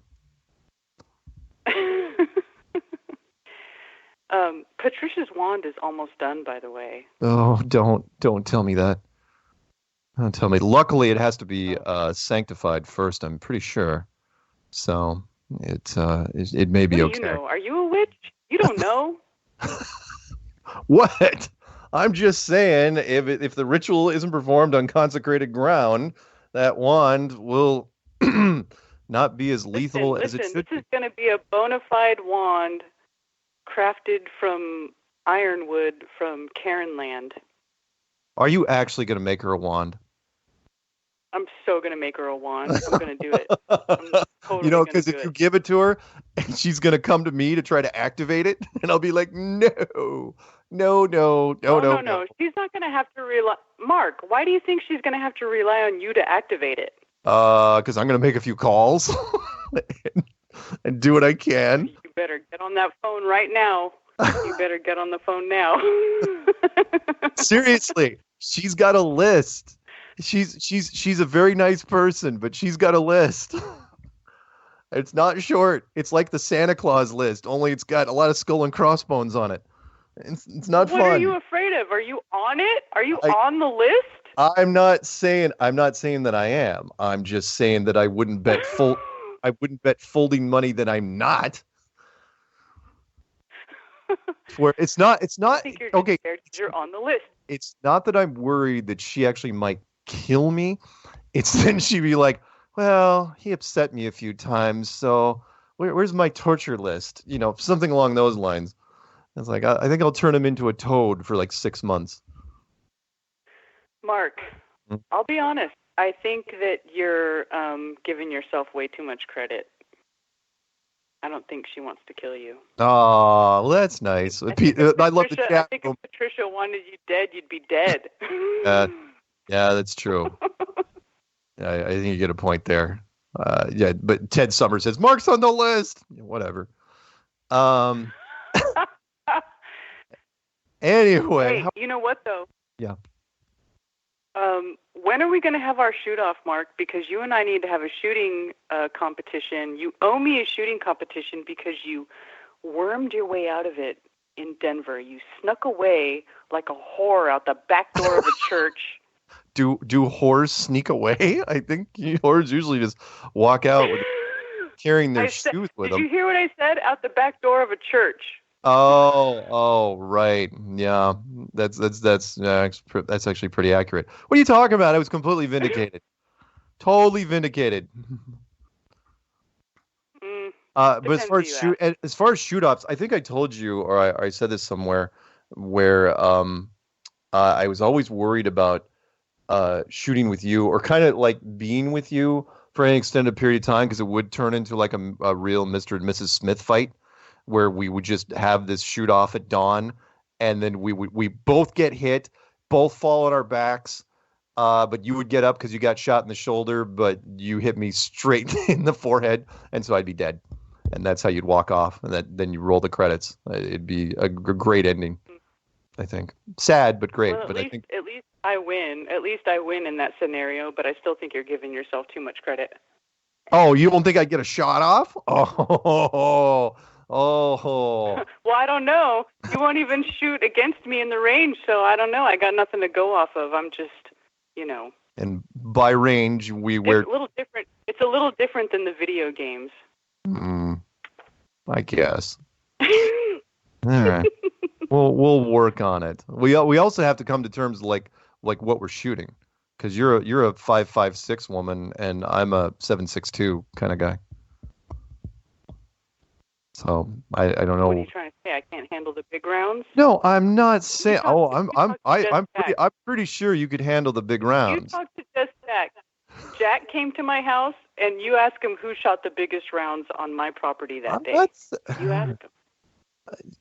Patricia's wand is almost done, by the way. Oh, don't tell me that. Don't tell me. Luckily, it has to be sanctified first, I'm pretty sure. So it may be okay. What do you know? Are you a witch? You don't know. What? I'm just saying, if the ritual isn't performed on consecrated ground, that wand will not be as lethal as it should be. This is going to be a bona fide wand crafted from ironwood from Carenland. Are you actually going to make her a wand? I'm so going to make her a wand. I'm going to do it. I'm totally because if you give it to her, and she's going to come to me to try to activate it, and I'll be like, no. No. She's not going to have to rely. Mark, why do you think she's going to have to rely on you to activate it? Because I'm going to make a few calls and do what I can. You better get on that phone right now. You better get on the phone now. Seriously, she's got a list. She's a very nice person, but she's got a list. It's not short. It's like the Santa Claus list, only it's got a lot of skull and crossbones on it. It's not fun. What are you afraid of? Are you on it? Are you on the list? I'm not saying that I am. I'm just saying that I wouldn't bet folding money that I'm not. Where it's not I think you're okay. scared 'cause you're on the list. It's not that I'm worried that she actually might kill me. It's then she'd be like, well, he upset me a few times, so where's my torture list? You know, something along those lines. It's like, I think I'll turn him into a toad for like 6 months. Mark, I'll be honest. I think that you're giving yourself way too much credit. I don't think she wants to kill you. Oh, well, that's nice. I love the chat. I think if Patricia wanted you dead, you'd be dead. Yeah, that's true. I think you get a point there. Yeah, but Ted Summers says, Mark's on the list. Yeah, whatever. Anyway. Hey, you know what, though? Yeah. When are we going to have our shoot-off, Mark? Because you and I need to have a shooting competition. You owe me a shooting competition because you wormed your way out of it in Denver. You snuck away like a whore out the back door of a church. Do whores sneak away? I think whores usually just walk out with carrying their shoes with them. Did you hear what I said? Out the back door of a church. Oh, right. Yeah, that's actually pretty accurate. What are you talking about? I was completely vindicated. Totally vindicated. But as far as shoot-offs, I think I told you, or I said this somewhere, where I was always worried about shooting with you, or kind of like being with you for an extended period of time, because it would turn into like a real Mr. and Mrs. Smith fight, where we would just have this shoot off at dawn, and then we both get hit, both fall on our backs, but you would get up because you got shot in the shoulder, but you hit me straight in the forehead, and so I'd be dead, and that's how you'd walk off, and then you roll the credits. It'd be a great ending, I think. Sad, but great. Well, but I think at least I win. At least I win in that scenario, but I still think you're giving yourself too much credit. Oh, you don't think I'd get a shot off? Oh. Well, I don't know. You won't even shoot against me in the range, so I don't know. I got nothing to go off of. I'm just, And by range, we're... It's a little different. It's a little different than the video games. I guess. All right. We'll work on it. We also have to come to terms like what we're shooting, because you're a 5.56 woman and I'm a 7.62 kind of guy. So I don't know. What are you trying to say? I can't handle the big rounds? No, I'm not saying. Oh, I'm pretty sure you could handle the big rounds. You talked to just Jack. Jack came to my house, and you asked him who shot the biggest rounds on my property that day. You asked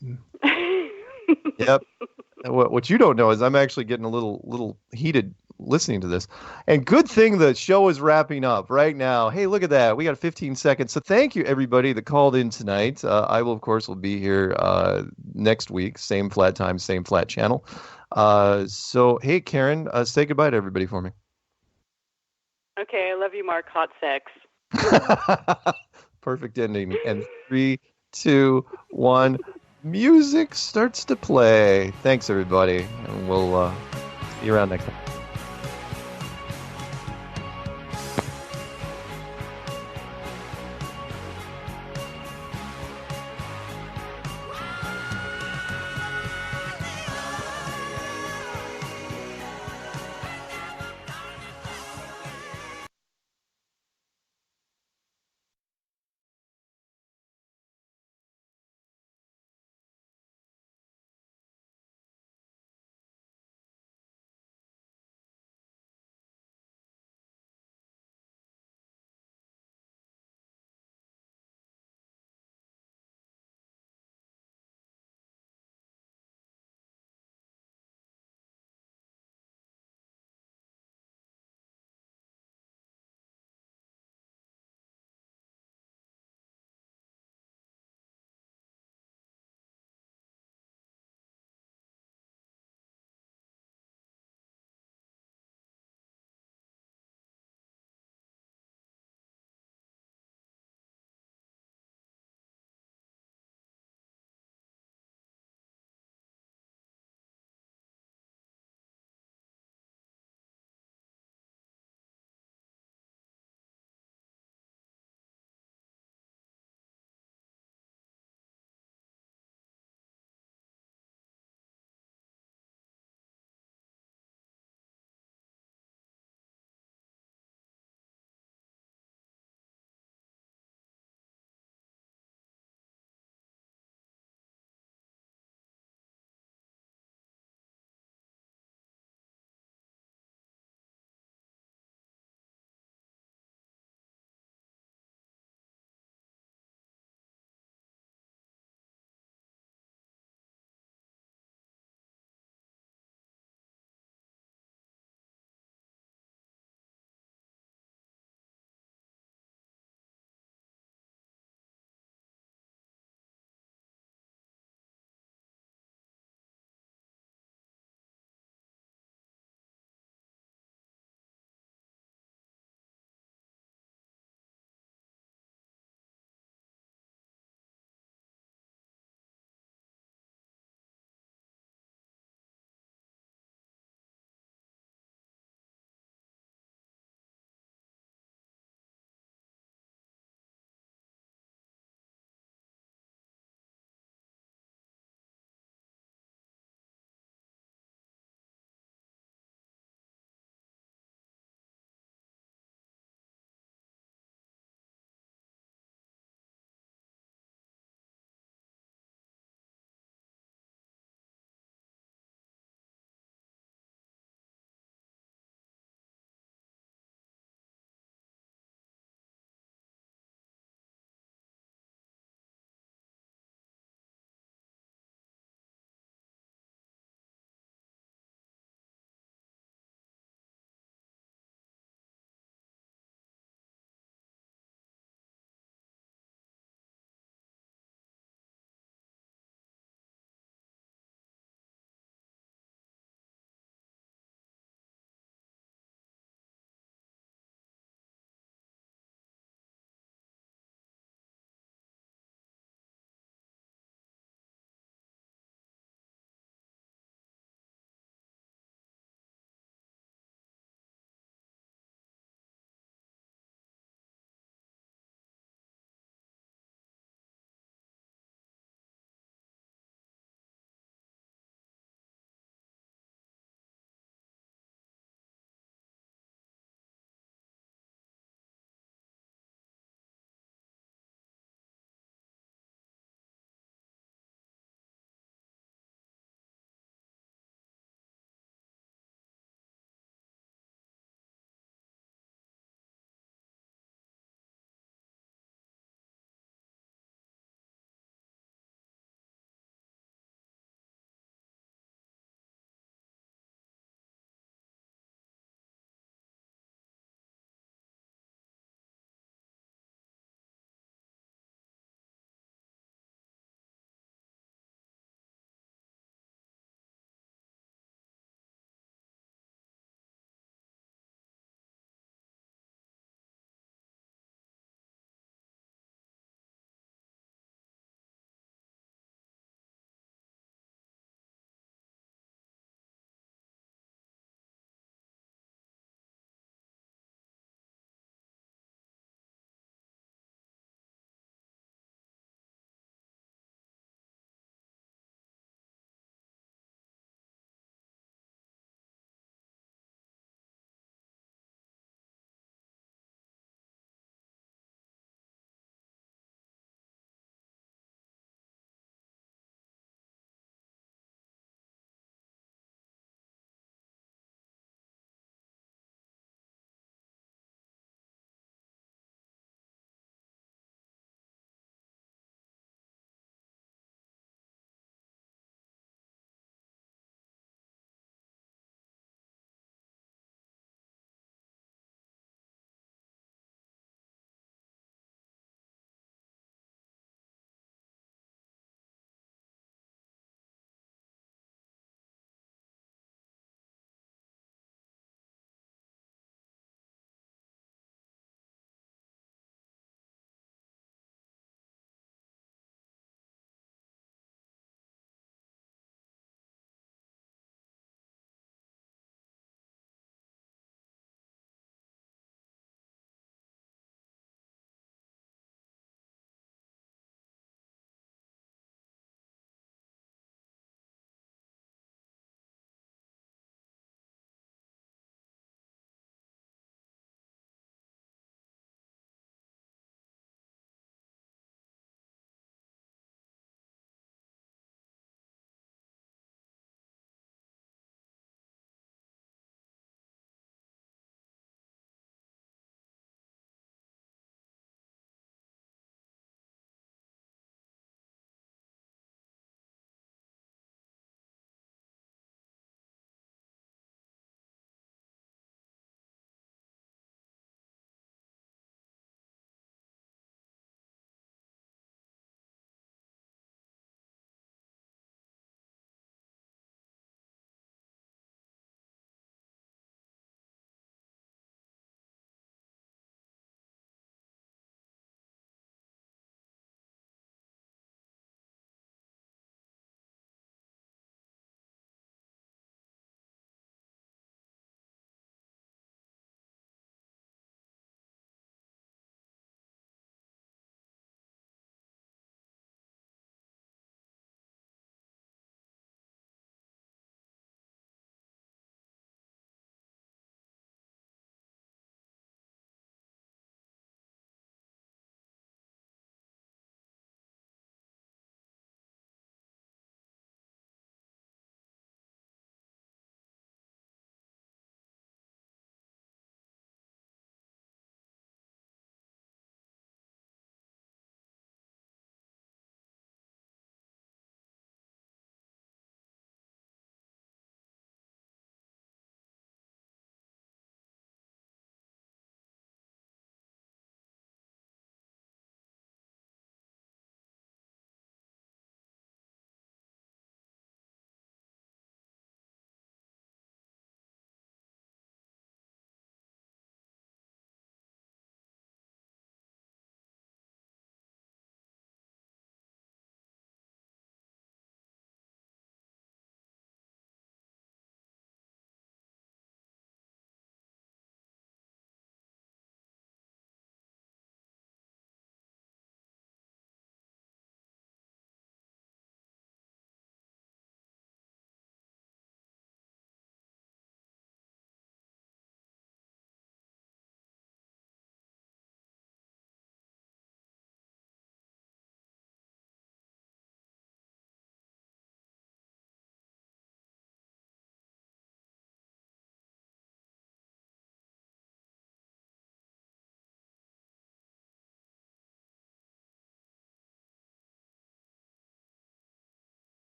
him. Yep. What you don't know is I'm actually getting a little heated listening to this. And good thing the show is wrapping up right now. Hey, look at that. We got 15 seconds. So thank you, everybody that called in tonight. I will, of course, be here next week. Same flat time, same flat channel. So, hey, Karen, say goodbye to everybody for me. Okay, I love you, Mark. Hot sex. Perfect ending. And 3, 2, 1. Music starts to play. Thanks, everybody. And we'll see you around next time.